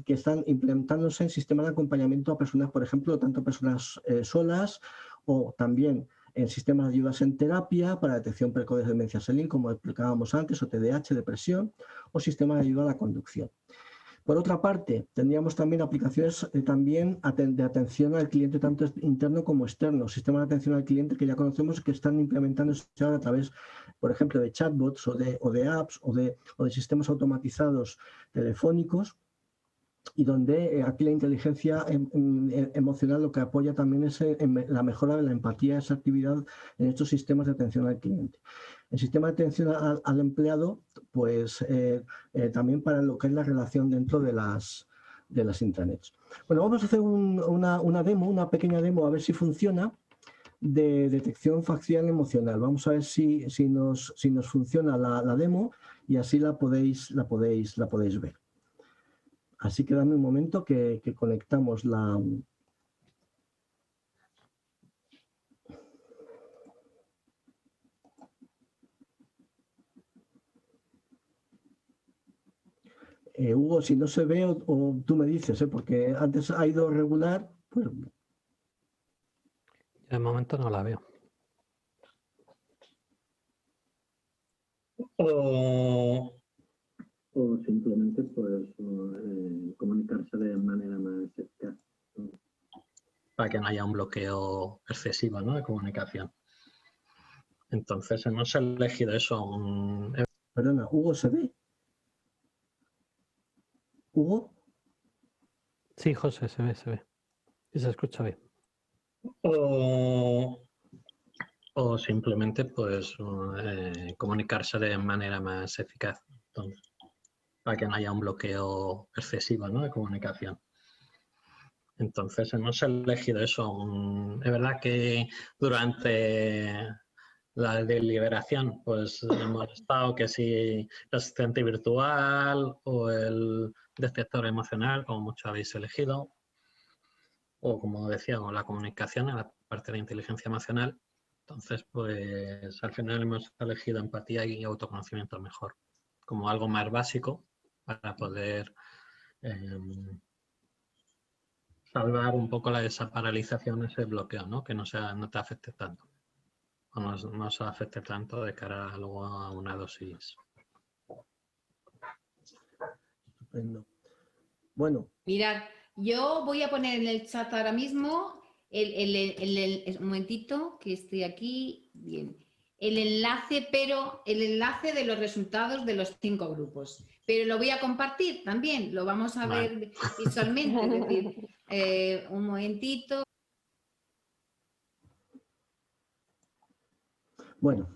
que están implementándose en sistemas de acompañamiento a personas, por ejemplo, tanto personas solas o también en sistemas de ayudas en terapia para detección precoz de demencia senil, como explicábamos antes, o TDAH, depresión, o sistemas de ayuda a la conducción. Por otra parte, tendríamos también aplicaciones de atención al cliente, tanto interno como externo, sistemas de atención al cliente que ya conocemos que están implementándose ahora a través, por ejemplo, de chatbots o de apps o de sistemas automatizados telefónicos, y donde aquí la inteligencia emocional lo que apoya también es la mejora de la empatía, esa actividad en estos sistemas de atención al cliente. El sistema de atención al empleado, pues también para lo que es la relación dentro de las intranets. Bueno, vamos a hacer una pequeña demo, a ver si funciona, de detección facial emocional. Vamos a ver si nos funciona la demo y así la podéis ver. Así que dame un momento que conectamos la... Hugo, si no se ve o tú me dices, porque antes ha ido regular, pues... De momento no la veo. O simplemente pues comunicarse de manera más eficaz. para que no haya un bloqueo excesivo, ¿no?, de comunicación. Entonces hemos elegido eso. Perdona, ¿Hugo se ve? ¿Hugo? Sí, José, se ve. Y se escucha bien. O simplemente pues comunicarse de manera más eficaz. Entonces, para que no haya un bloqueo excesivo, ¿no?, de comunicación. Entonces hemos elegido eso. Es verdad que durante la deliberación pues hemos estado que si el asistente virtual o el detector emocional, como mucho habéis elegido, o como decía, o la comunicación en la parte de inteligencia emocional. Entonces pues al final hemos elegido empatía y autoconocimiento mejor como algo más básico para poder salvar un poco esa paralización, ese bloqueo, ¿no?, que no te afecte tanto, o no se afecte tanto de cara luego a una dosis. Estupendo. Bueno. Mirad, yo voy a poner en el chat ahora mismo un momentito, que estoy aquí, bien, el enlace de los resultados de los 5 grupos. Pero lo voy a compartir también, lo vamos a ver visualmente, es decir, un momentito. Bueno,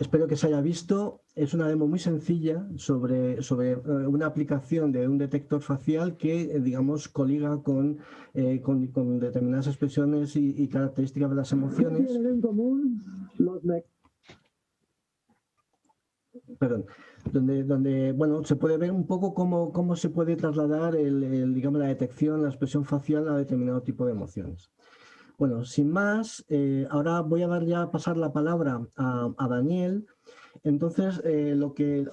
espero que se haya visto. Es una demo muy sencilla sobre una aplicación de un detector facial que, digamos, coliga con determinadas expresiones y características de las emociones. Perdón, donde bueno, se puede ver un poco cómo se puede trasladar digamos, la detección, la expresión facial a determinado tipo de emociones. Bueno, sin más, ahora voy a pasar la palabra a Daniel. Entonces, lo que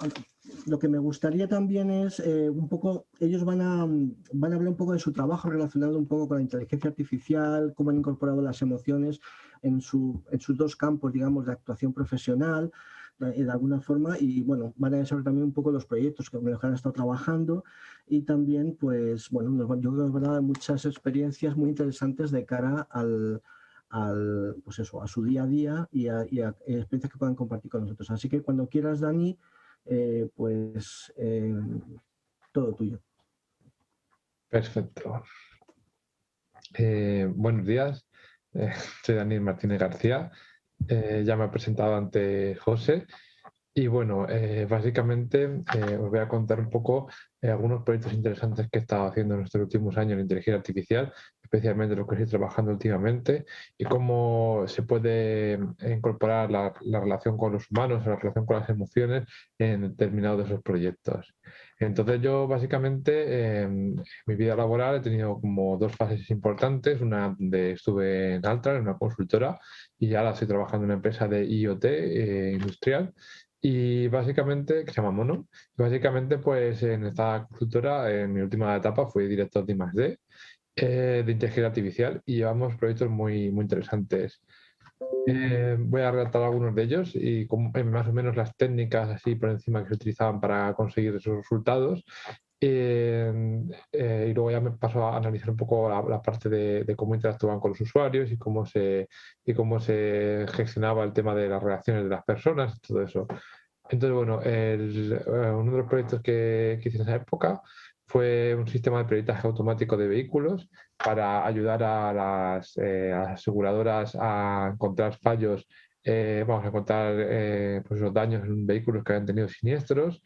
me gustaría también es un poco, ellos van a hablar un poco de su trabajo relacionado un poco con la inteligencia artificial, cómo han incorporado las emociones en sus 2 campos, digamos, de actuación profesional, de alguna forma, y bueno, van a desarrollar también un poco los proyectos que han estado trabajando y también, pues, bueno, yo creo que nos van a dar muchas experiencias muy interesantes de cara pues eso, a su día a día y a experiencias que puedan compartir con nosotros. Así que cuando quieras, Dani, pues todo tuyo. Perfecto. Buenos días, soy Daniel Martínez García. Ya me he presentado ante José. Y bueno, básicamente os voy a contar un poco algunos proyectos interesantes que he estado haciendo en estos últimos años en inteligencia artificial, especialmente lo que estoy trabajando últimamente, y cómo se puede incorporar la relación con los humanos, la relación con las emociones en determinados de esos proyectos. Entonces yo básicamente en mi vida laboral he tenido como 2 fases importantes, una donde estuve en Altran, en una consultora, y ahora estoy trabajando en una empresa de IoT industrial. Y básicamente, que se llama Mono, básicamente pues en esta consultora, en mi última etapa, fui director de I+D de inteligencia artificial y llevamos proyectos muy, muy interesantes. Voy a relatar algunos de ellos y más o menos las técnicas así por encima que se utilizaban para conseguir esos resultados. Y luego ya me paso a analizar un poco la parte de cómo interactuaban con los usuarios y cómo se gestionaba el tema de las relaciones de las personas, todo eso. Entonces, bueno, uno de los proyectos que hice en esa época fue un sistema de peritaje automático de vehículos para ayudar a las aseguradoras a encontrar fallos, vamos a encontrar pues los daños en vehículos que habían tenido siniestros.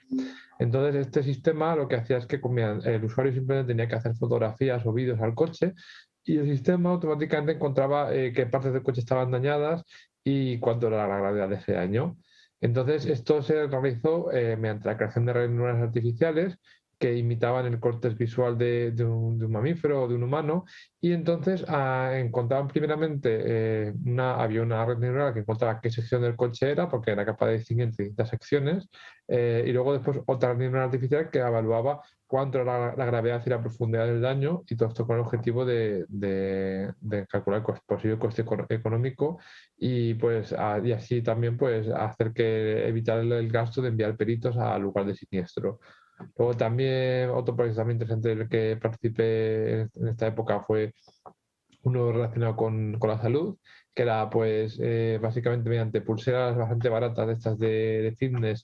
Entonces, este sistema lo que hacía es que el usuario simplemente tenía que hacer fotografías o vídeos al coche y el sistema automáticamente encontraba qué partes del coche estaban dañadas y cuánto era la gravedad de ese daño. Entonces, esto se realizó mediante la creación de redes neuronales artificiales que imitaban el cortes visual de un mamífero o de un humano, y entonces encontraban primeramente, había una red neuronal que encontraba qué sección del coche era, porque era capaz de distinguir entre distintas secciones, y luego después otra red neuronal artificial que evaluaba cuánto era la gravedad y la profundidad del daño, y todo esto con el objetivo de calcular el posible coste económico y pues y así también pues hacer que evitar el gasto de enviar peritos al lugar de siniestro. Luego también otro proyecto también interesante en el que participé en esta época fue uno relacionado con la salud, que era pues básicamente mediante pulseras bastante baratas de estas de fitness,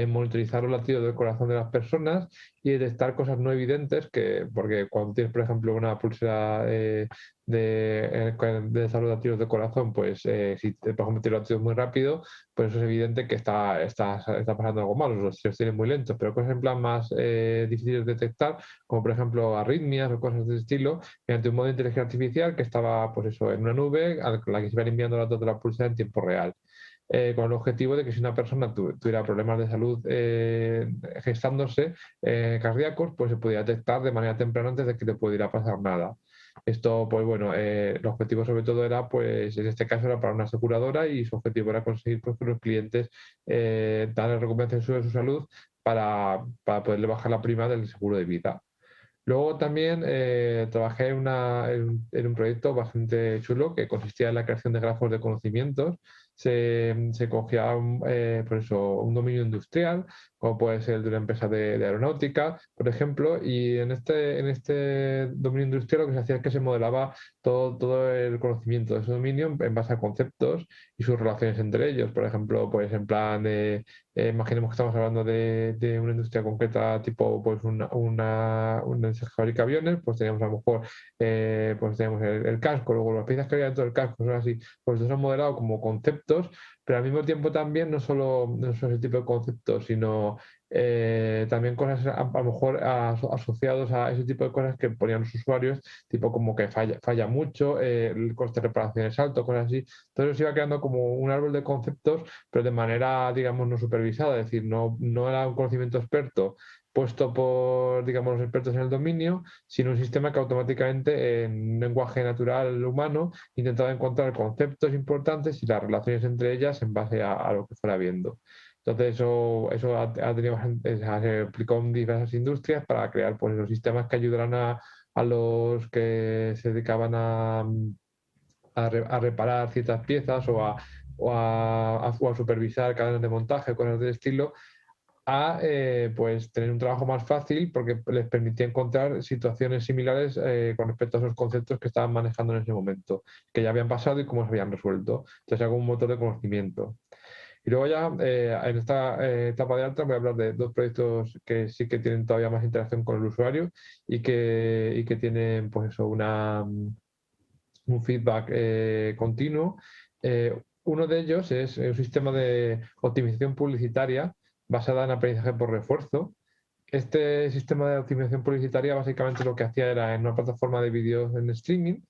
monitorizar los latidos del corazón de las personas y detectar cosas no evidentes, porque cuando tienes, por ejemplo, una pulsera de salud de latidos de corazón, pues si por ejemplo tienes latidos muy rápido, pues eso es evidente que está pasando algo malo, los latidos tienen muy lentos, pero cosas en plan más difíciles de detectar, como por ejemplo arritmias o cosas de ese estilo, mediante un modo de inteligencia artificial que estaba pues eso, en una nube a la que se iban enviando datos de la pulsera en tiempo real. Con el objetivo de que si una persona tuviera problemas de salud gestándose cardíacos, pues se pudiera detectar de manera temprana antes de que le pudiera pasar nada. Esto, pues bueno, el objetivo sobre todo era, pues en este caso era para una aseguradora y su objetivo era conseguir pues, que los clientes darle recompensa sobre su salud para poderle bajar la prima del seguro de vida. Luego también trabajé en un proyecto bastante chulo que consistía en la creación de grafos de conocimientos. Se cogía por eso, un dominio industrial, como puede ser el de una empresa de aeronáutica, por ejemplo, y en este dominio industrial lo que se hacía es que se modelaba todo el conocimiento de ese dominio en base a conceptos y sus relaciones entre ellos. Por ejemplo, pues en plan imaginemos que estamos hablando de una industria concreta, tipo pues una empresa que fabrica aviones, pues teníamos a lo mejor pues teníamos el casco, luego las piezas que había dentro del casco son así, pues estos son modelados como conceptos, pero al mismo tiempo también no solo ese tipo de conceptos, sino también cosas a lo mejor asociados a ese tipo de cosas que ponían los usuarios, tipo como que falla mucho, el coste de reparación es alto, cosas así. Entonces se iba creando como un árbol de conceptos, pero de manera, digamos, no supervisada, es decir, no era un conocimiento experto puesto por, digamos, los expertos en el dominio, sino un sistema que automáticamente, en un lenguaje natural humano, intentaba encontrar conceptos importantes y las relaciones entre ellas en base a lo que fuera viendo. Entonces, eso se aplicó en diversas industrias para crear pues, los sistemas que ayudaran a los que se dedicaban a reparar ciertas piezas o a supervisar cadenas de montaje, cosas del estilo, pues tener un trabajo más fácil porque les permitía encontrar situaciones similares con respecto a esos conceptos que estaban manejando en ese momento, que ya habían pasado y cómo se habían resuelto. Entonces hago un motor de conocimiento. Y luego ya en esta etapa de alta voy a hablar de dos proyectos que sí que tienen todavía más interacción con el usuario y que tienen pues eso, un feedback continuo. Uno de ellos es un sistema de optimización publicitaria basada en aprendizaje por refuerzo. Este sistema de optimización publicitaria básicamente lo que hacía era en una plataforma de vídeos en streaming,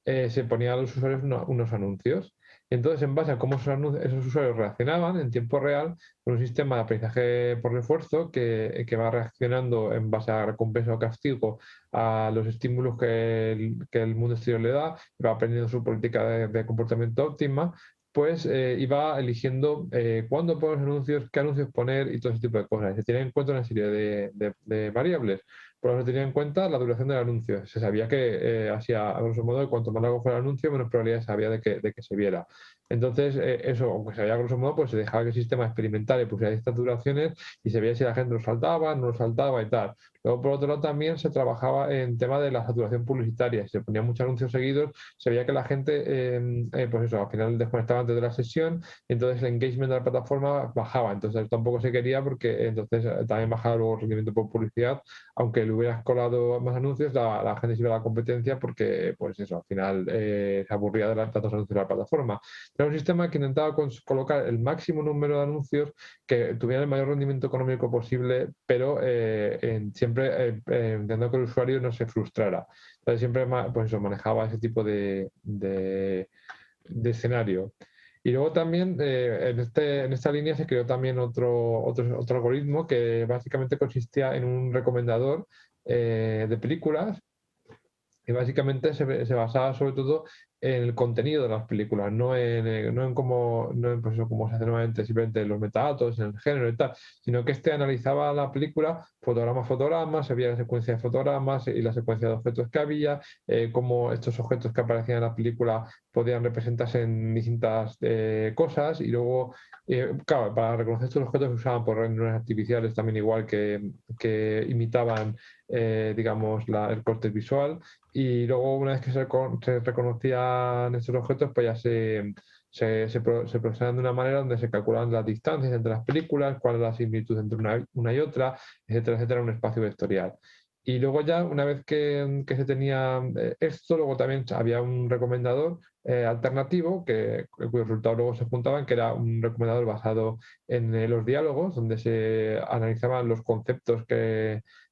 se ponía a los usuarios unos anuncios. Entonces, en base a cómo esos usuarios reaccionaban en tiempo real, con un sistema de aprendizaje por refuerzo que va reaccionando en base a recompensa o castigo a los estímulos que el mundo exterior le da, va aprendiendo su política de comportamiento óptima, pues iba eligiendo cuándo poner los anuncios, qué anuncios poner y todo ese tipo de cosas. Se tiene en cuenta una serie de variables. Por eso se tenía en cuenta la duración del anuncio. Se sabía que, así a grosso modo, cuanto más largo fuera el anuncio, menos probabilidades había de que se viera. Entonces, eso, aunque se veía a grosso modo, pues se dejaba que el sistema experimentara y pusiera estas duraciones y se veía si la gente lo saltaba, no lo saltaba y tal. Luego, por otro lado, también se trabajaba en tema de la saturación publicitaria. Si se ponían muchos anuncios seguidos, se veía que la gente, pues eso, al final desconectaba antes de la sesión y entonces el engagement de la plataforma bajaba. Entonces, tampoco se quería porque entonces también bajaba luego el rendimiento por publicidad, aunque le hubieras colado más anuncios, la gente se iba a la competencia porque, pues eso, al final se aburría de tantos anuncios de la plataforma. Era un sistema que intentaba colocar el máximo número de anuncios que tuvieran el mayor rendimiento económico posible, pero siempre intentando que el usuario no se frustrara. Entonces siempre pues eso, manejaba ese tipo de escenario. Y luego también en esta línea se creó también otro algoritmo que básicamente consistía en un recomendador de películas que básicamente se basaba sobre todo en el contenido de las películas, no en cómo, pues eso, cómo se hace normalmente simplemente en los metadatos, en el género y tal, sino que analizaba la película fotograma a fotograma, se veía la secuencia de fotogramas y la secuencia de objetos que había, cómo estos objetos que aparecían en la película podían representarse en distintas cosas y luego, claro, para reconocer estos objetos se usaban por redes artificiales también igual que imitaban digamos, el corte visual Y luego, una vez que se reconocían estos objetos, pues ya se procesan de una manera donde se calculan las distancias entre las películas, cuál es la similitud entre una y otra, etcétera, etcétera, en un espacio vectorial. Y luego ya, una vez que se tenía esto, luego también había un recomendador alternativo cuyos resultados luego se juntaban, que era un recomendador basado en los diálogos, donde se analizaban los conceptos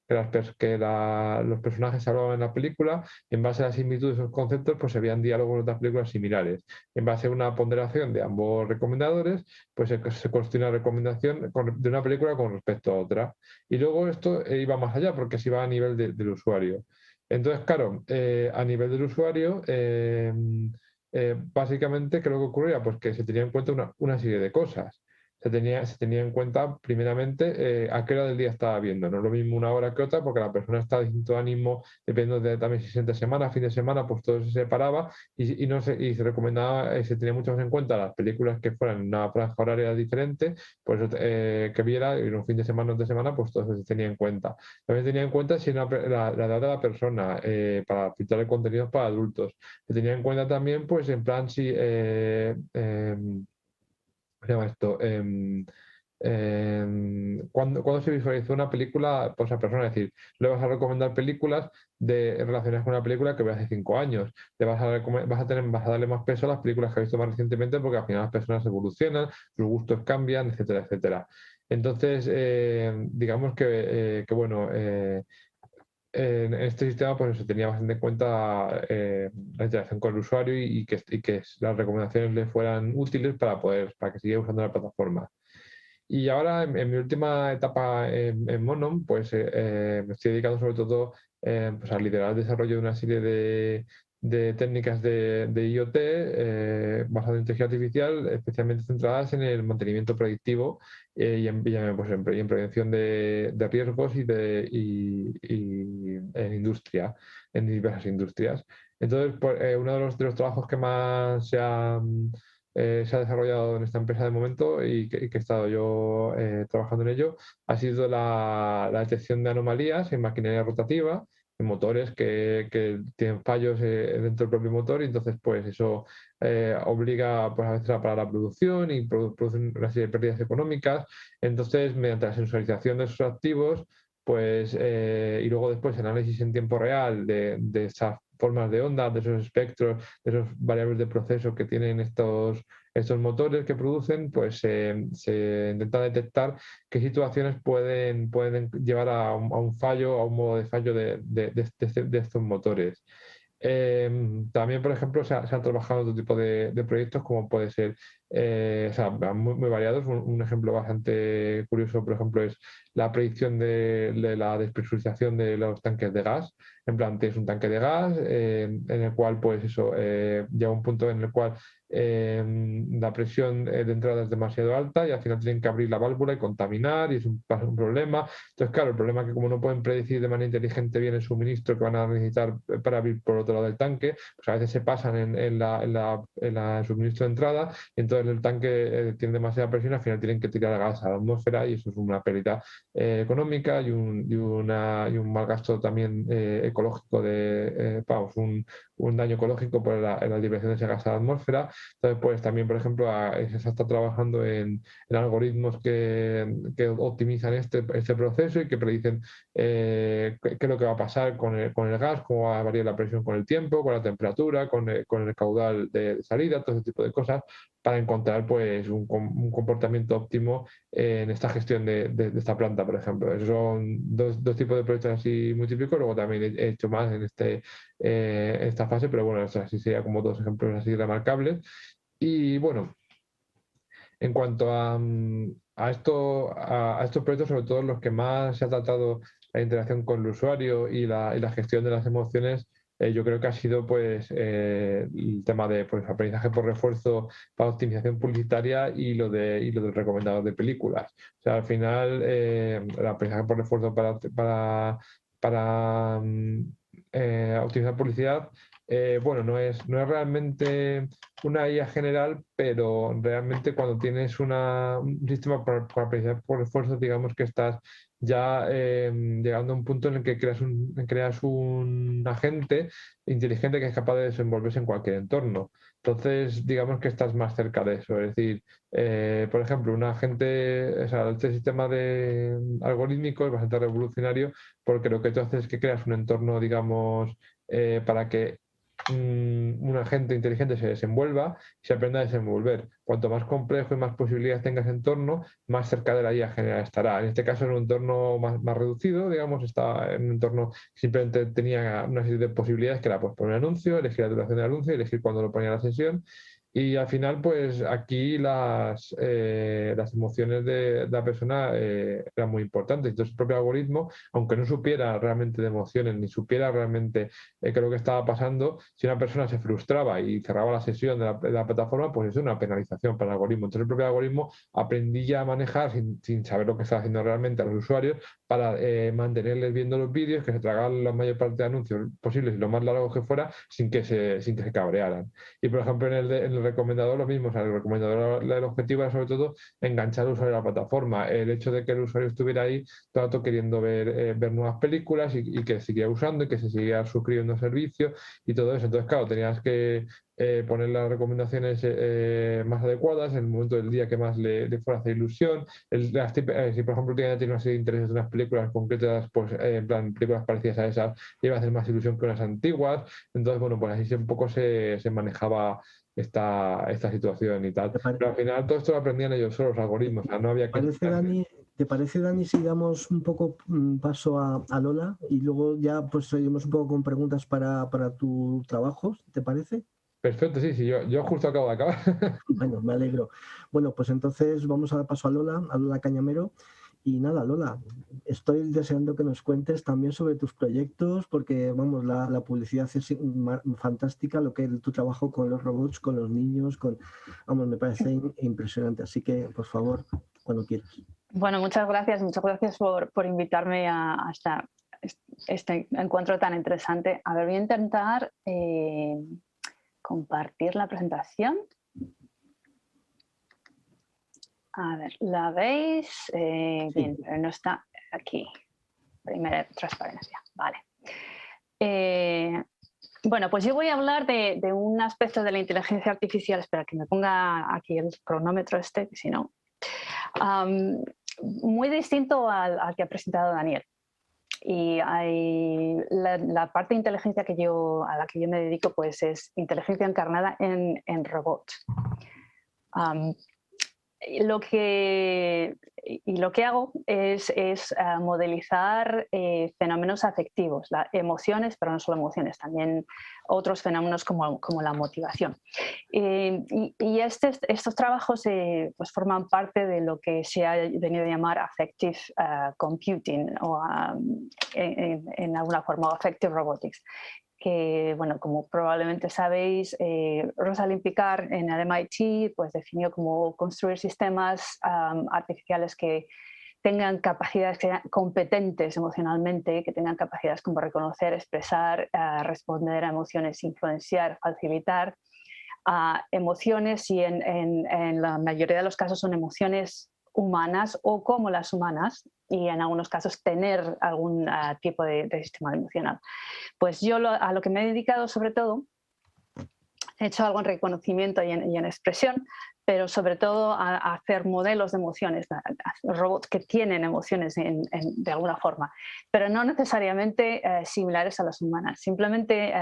los personajes hablaban en la película, y en base a la similitud de esos conceptos, pues se veían diálogos de otras películas similares. En base a una ponderación de ambos recomendadores, pues se construye una recomendación de una película con respecto a otra. Y luego esto iba más allá, porque se iba a nivel del usuario. Entonces, claro, a nivel del usuario, básicamente, ¿qué es lo que ocurría? Pues que se tenía en cuenta una serie de cosas. Se tenía en cuenta, primeramente, a qué hora del día estaba viendo. No es lo mismo una hora que otra, porque la persona está de distinto ánimo, dependiendo de también si es entre semana, fin de semana, pues todo se separaba y se recomendaba, se tenía mucho más en cuenta las películas que fueran en una franja horaria diferente, pues que viera, y un fin de semana o entre semana, pues todo eso se tenía en cuenta. También tenía en cuenta si la edad de la persona, para filtrar el contenido para adultos. Se tenía en cuenta también, pues, en plan, si ¿cómo se llama esto? Cuando se visualizó una película por esa persona, es decir, le vas a recomendar películas relacionadas con una película que ve hace 5 años. Vas a darle más peso a las películas que ha visto más recientemente, porque al final las personas evolucionan, sus gustos cambian, etcétera, etcétera. Entonces, digamos que bueno, en este sistema, pues se tenía bastante en cuenta la interacción con el usuario y que las recomendaciones le fueran útiles para que siguiera usando la plataforma. Y ahora, en mi última etapa en Monon, pues me estoy dedicando sobre todo pues a liderar el desarrollo de una serie de técnicas de IoT basadas en inteligencia artificial, especialmente centradas en el mantenimiento predictivo y en prevención de riesgos y en industria, en diversas industrias. Entonces, pues, uno de los trabajos que más se ha desarrollado en esta empresa de momento y que he estado yo trabajando en ello, ha sido la detección de anomalías en maquinaria rotativa, en motores que tienen fallos dentro del propio motor, y entonces pues eso obliga, pues, a veces a parar la producción y produce una serie de pérdidas económicas. Entonces, mediante la sensorización de esos activos, pues, y luego después análisis en tiempo real de esas formas de onda, de esos espectros, de esos variables de proceso que tienen estos motores que producen, pues se intenta detectar qué situaciones pueden llevar a un fallo, a un modo de fallo de estos motores. También, por ejemplo, se han trabajado otro tipo de proyectos, como puede ser, o sea, muy variados. Un ejemplo bastante curioso, por ejemplo, es la predicción de la despresurización de los tanques de gas. En plan, tienes un tanque de gas en el cual, pues eso, llega un punto en el cual la presión de entrada es demasiado alta y al final tienen que abrir la válvula y contaminar, y es un problema. Entonces, claro, el problema es que, como no pueden predecir de manera inteligente bien el suministro que van a necesitar para abrir por otro lado del tanque, pues a veces se pasan en el suministro de entrada, y entonces el tanque tiene demasiada presión, al final tienen que tirar gas a la atmósfera, y eso es una pérdida económica y un mal gasto también ecológico, vamos, un daño ecológico por la liberación de ese gas a la atmósfera. Entonces, pues también, por ejemplo, se está trabajando en algoritmos que optimizan este proceso y que predicen qué es lo que va a pasar con el gas, cómo va a variar la presión con el tiempo, con la temperatura, con el caudal de salida, todo ese tipo de cosas, para encontrar, pues, un comportamiento óptimo en esta gestión de esta planta, por ejemplo. Esos son dos tipos de proyectos así muy típicos. Luego también he hecho más en esta fase, pero bueno, eso así sería como dos ejemplos así remarcables. Y bueno, en cuanto a estos proyectos, sobre todo los que más se ha tratado la interacción con el usuario y la gestión de las emociones, yo creo que ha sido, pues, el tema de, pues, aprendizaje por refuerzo para optimización publicitaria y lo del recomendador de películas. O sea, al final, el aprendizaje por refuerzo para optimizar publicidad bueno, no es realmente una IA general, pero realmente cuando tienes un sistema para apreciar por esfuerzo, digamos que estás ya llegando a un punto en el que creas un agente inteligente que es capaz de desenvolverse en cualquier entorno. Entonces, digamos que estás más cerca de eso. Es decir, por ejemplo, un agente, o sea, este sistema de algorítmico es bastante revolucionario porque lo que tú haces es que creas un entorno, digamos, para que un agente inteligente se desenvuelva y se aprenda a desenvolver. Cuanto más complejo y más posibilidades tengas en entorno, más cerca de la IA general estará. En este caso, en un entorno más reducido, digamos, está en un entorno simplemente tenía una serie de posibilidades que era pues, poner un anuncio, elegir la duración del anuncio, elegir cuándo lo ponía la sesión. Y al final, pues aquí las emociones de la persona eran muy importantes. Entonces, el propio algoritmo, aunque no supiera realmente de emociones, ni supiera realmente qué es lo que estaba pasando, si una persona se frustraba y cerraba la sesión de la plataforma, pues eso es una penalización para el algoritmo. Entonces, el propio algoritmo aprendía a manejar sin saber lo que estaba haciendo realmente a los usuarios para mantenerles viendo los vídeos, que se tragaran la mayor parte de anuncios posibles y lo más largos que fuera, sin que se cabrearan. Y, por ejemplo, en el recomendador lo mismo. O sea, el recomendador, el objetivo era sobre todo enganchar al usuario a la plataforma. El hecho de que el usuario estuviera ahí todo el rato queriendo ver nuevas películas y que siguiera usando y que se siguiera suscribiendo a servicios y todo eso. Entonces, claro, tenías que poner las recomendaciones más adecuadas en el momento del día que más le fuera a hacer ilusión. Si, por ejemplo, tiene una serie de intereses de unas películas concretas, pues en plan, películas parecidas a esas, le iba a hacer más ilusión que unas antiguas. Entonces, bueno, pues así un poco se manejaba esta situación y tal. Pero al final todo esto lo aprendían ellos solos, los algoritmos, o sea, no había que... ¿Te parece, Dani, si damos un poco paso a Lola y luego ya pues seguimos un poco con preguntas para tu trabajo? ¿Te parece? Perfecto, sí, yo justo acabo de acabar. Bueno, me alegro. Bueno, pues entonces vamos a dar paso a Lola Cañamero. Y nada, Lola, estoy deseando que nos cuentes también sobre tus proyectos, porque vamos, la publicidad es fantástica, lo que es tu trabajo con los robots, con los niños, vamos, me parece impresionante. Así que, por favor, cuando quieras. Bueno, muchas gracias por invitarme a este encuentro tan interesante. A ver, voy a intentar compartir la presentación. A ver, ¿la veis? Sí. Bien, pero no está aquí. Primera transparencia, vale. Bueno, pues yo voy a hablar de un aspecto de la inteligencia artificial. Espera, que me ponga aquí el cronómetro que si no. Muy distinto al que ha presentado Daniel. Y la parte de inteligencia a la que yo me dedico pues es inteligencia encarnada en robots. Lo que hago es modelizar fenómenos afectivos, emociones, pero no solo emociones, también otros fenómenos como la motivación. Y estos trabajos pues forman parte de lo que se ha venido a llamar affective computing o en alguna forma affective robotics. Que, bueno, como probablemente sabéis, Rosalind Picard en el MIT pues, definió cómo construir sistemas artificiales que tengan capacidades, que sean competentes emocionalmente, que tengan capacidades como reconocer, expresar, responder a emociones, influenciar, facilitar emociones y en la mayoría de los casos son emociones humanas o como las humanas y en algunos casos tener algún tipo de sistema emocional. Pues yo a lo que me he dedicado sobre todo, he hecho algo en reconocimiento y en expresión, pero sobre todo a hacer modelos de emociones, robots que tienen emociones de alguna forma, pero no necesariamente similares a las humanas, simplemente,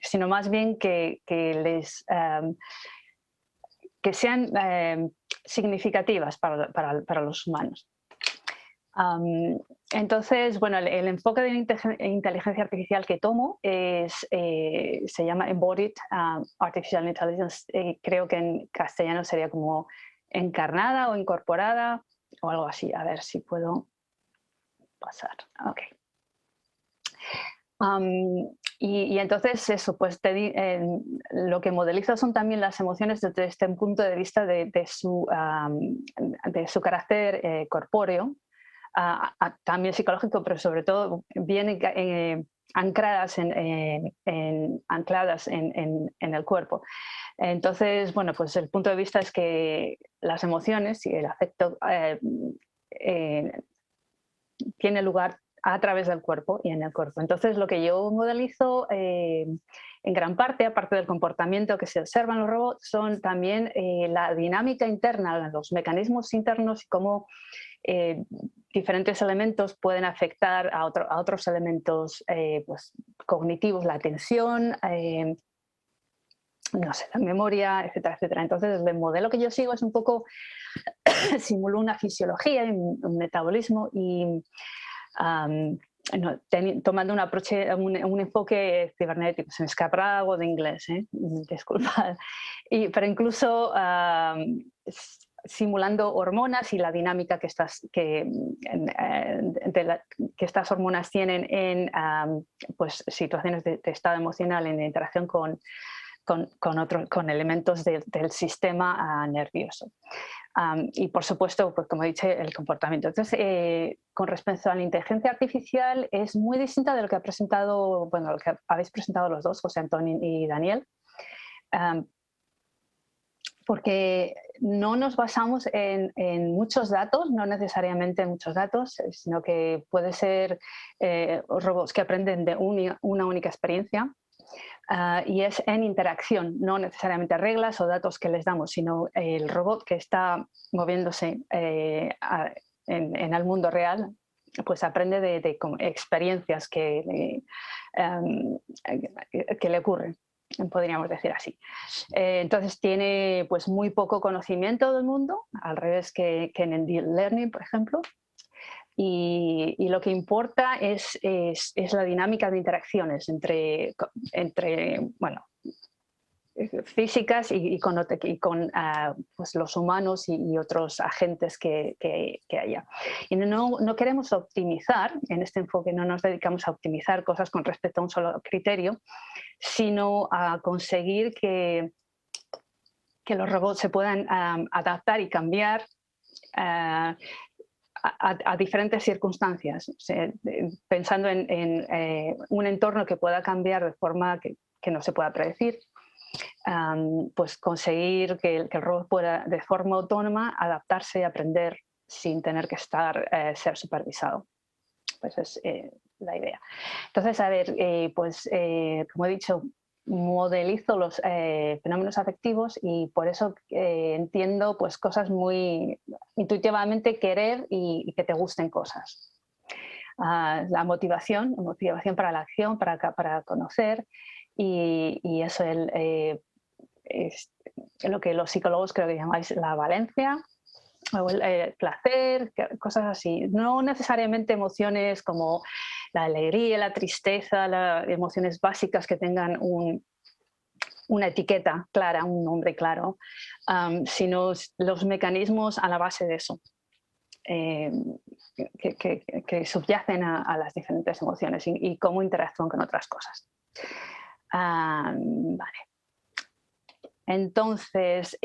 sino más bien que sean significativas para los humanos. Entonces, bueno, el enfoque de la inteligencia artificial que tomo se llama Embodied Artificial Intelligence. Creo que en castellano sería como encarnada o incorporada o algo así. A ver si puedo pasar. Ok. Y entonces eso, pues lo que modelizo son también las emociones desde este punto de vista de su carácter corpóreo, también psicológico, pero sobre todo bien ancladas en el cuerpo. Entonces, bueno, pues el punto de vista es que las emociones y el afecto tiene lugar a través del cuerpo y en el cuerpo. Entonces, lo que yo modelizo en gran parte, aparte del comportamiento que se observa en los robots, son también la dinámica interna, los mecanismos internos y cómo diferentes elementos pueden afectar a otros elementos pues, cognitivos, la atención, no sé, la memoria, etcétera, etcétera. Entonces, el modelo que yo sigo es un poco, simulo una fisiología, un metabolismo y tomando un enfoque cibernético. Se me escapa algo de inglés, disculpad. Pero incluso simulando hormonas y la dinámica que estas hormonas tienen en pues, situaciones de estado emocional, en interacción con elementos del sistema nervioso. Y por supuesto, pues como he dicho, el comportamiento. Entonces, con respecto a la inteligencia artificial, es muy distinta de lo que ha presentado, bueno, lo que habéis presentado los dos, José Antonio y Daniel, porque no nos basamos en muchos datos, no necesariamente en muchos datos, sino que puede ser robots que aprenden de una única experiencia. Y es en interacción, no necesariamente reglas o datos que les damos, sino el robot que está moviéndose en el mundo real, pues aprende de experiencias que le ocurren, podríamos decir así. Entonces tiene pues muy poco conocimiento del mundo, al revés que en el deep learning, por ejemplo. Y lo que importa es la dinámica de interacciones entre bueno, físicas y con pues los humanos y otros agentes que haya. Y no queremos optimizar, en este enfoque no nos dedicamos a optimizar cosas con respecto a un solo criterio, sino a conseguir que los robots se puedan adaptar y cambiar a diferentes circunstancias, o sea, pensando en un entorno que pueda cambiar de forma que no se pueda predecir, pues conseguir que el robot pueda de forma autónoma adaptarse y aprender sin tener que ser supervisado. Pues es la idea. Entonces, a ver, como he dicho, modelizo los fenómenos afectivos y por eso entiendo pues, cosas muy intuitivamente, querer y que te gusten cosas. La motivación para la acción, para conocer y eso es lo que los psicólogos creo que llamáis la valencia, o el placer, cosas así. No necesariamente emociones como la alegría, la tristeza, las emociones básicas que tengan una etiqueta clara, un nombre claro, sino los mecanismos a la base de eso, que subyacen a las diferentes emociones y cómo interactúan con otras cosas. Vale. Entonces,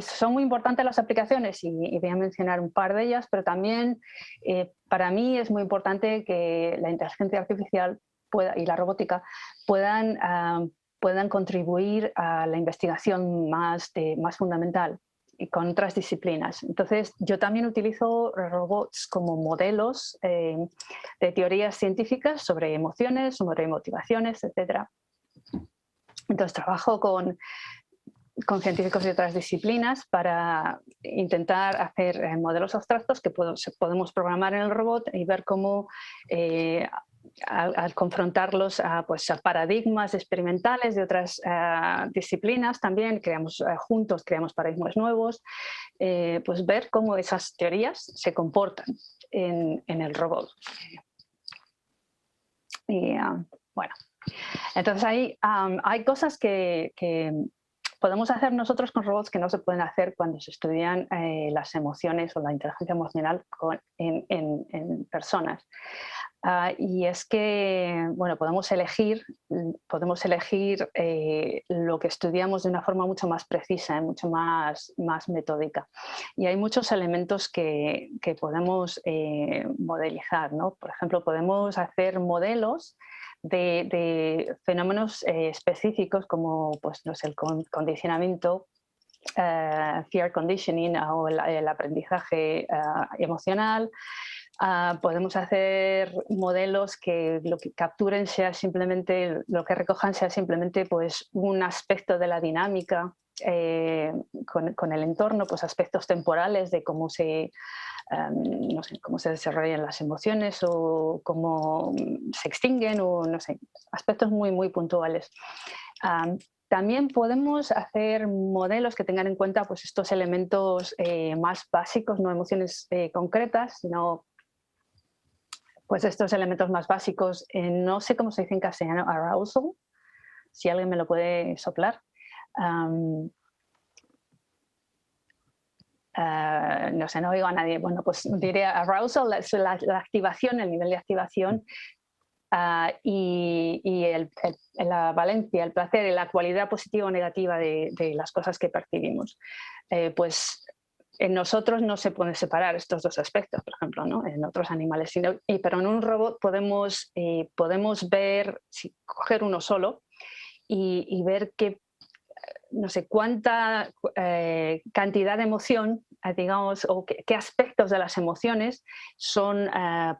son muy importantes las aplicaciones y voy a mencionar un par de ellas, pero también para mí es muy importante que la inteligencia artificial y la robótica puedan contribuir a la investigación más fundamental y con otras disciplinas. Entonces, yo también utilizo robots como modelos de teorías científicas sobre emociones, sobre motivaciones, etc. Entonces, trabajo con científicos de otras disciplinas para intentar hacer modelos abstractos que podemos programar en el robot y ver cómo al confrontarlos a paradigmas experimentales de otras disciplinas también, juntos creamos paradigmas nuevos, pues ver cómo esas teorías se comportan en el robot. Y bueno, entonces hay cosas que podemos hacer nosotros con robots que no se pueden hacer cuando se estudian las emociones o la inteligencia emocional en personas. Y es que, bueno, podemos elegir lo que estudiamos de una forma mucho más precisa, mucho más metódica. Y hay muchos elementos que podemos modelizar, ¿no? Por ejemplo, podemos hacer modelos de fenómenos específicos como, pues, no sé, el condicionamiento, fear conditioning o el aprendizaje emocional. Podemos hacer modelos que lo que capturen sea simplemente, lo que recojan sea simplemente pues, un aspecto de la dinámica con el entorno, pues aspectos temporales de cómo no sé, cómo se desarrollan las emociones o cómo se extinguen o no sé, aspectos muy puntuales. También podemos hacer modelos que tengan en cuenta pues, estos elementos más básicos, no emociones concretas, sino pues estos elementos más básicos, no sé cómo se dice en castellano, arousal, si alguien me lo puede soplar. No sé, no oigo a nadie. Bueno, pues diré arousal, la activación, el nivel de activación y la valencia, el placer y la cualidad positiva o negativa de las cosas que percibimos. Pues en nosotros no se pueden separar estos dos aspectos, por ejemplo, ¿no? En otros animales, pero en un robot podemos ver, coger uno solo y ver qué, no sé, cuánta cantidad de emoción, digamos, o qué aspectos de las emociones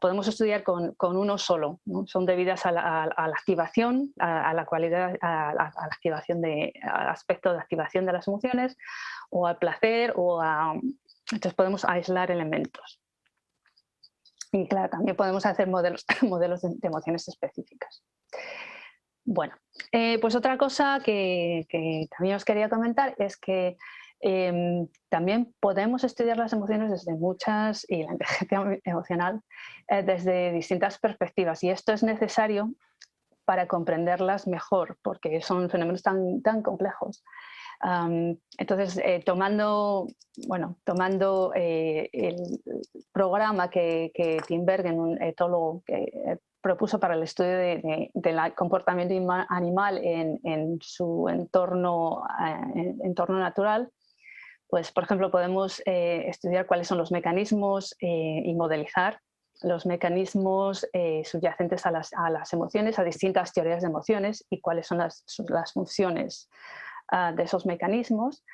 podemos estudiar con uno solo, ¿no? Son debidas a la activación, a la cualidad, a la activación al aspecto de activación de las emociones, o al placer, entonces podemos aislar elementos. Y claro, también podemos hacer modelos de emociones específicas. Bueno, pues otra cosa que también os quería comentar es que también podemos estudiar las emociones y la inteligencia emocional desde distintas perspectivas, y esto es necesario para comprenderlas mejor, porque son fenómenos tan complejos. Entonces, tomando el programa que Tim Bergen, un etólogo, propuso para el estudio del comportamiento animal en su entorno natural, pues, por ejemplo, podemos estudiar cuáles son los mecanismos y modelizar los mecanismos subyacentes a las emociones, a distintas teorías de emociones, y cuáles son las funciones de esos mecanismos.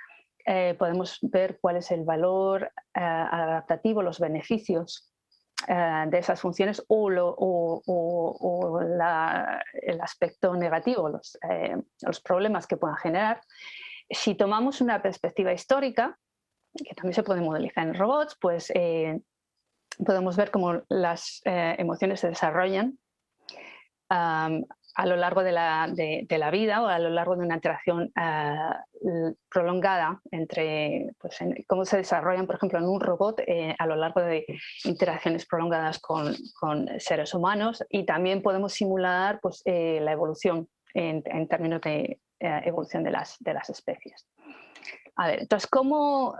Podemos ver cuál es el valor adaptativo, los beneficios de esas funciones o el aspecto negativo, los problemas que puedan generar. Si tomamos una perspectiva histórica, que también se puede modelizar en robots, pues podemos ver cómo las emociones se desarrollan a lo largo de la vida, o a lo largo de una interacción prolongada pues, cómo se desarrollan, por ejemplo, en un robot a lo largo de interacciones prolongadas con seres humanos, y también podemos simular pues, la evolución en términos de evolución de las especies. A ver, entonces, ¿cómo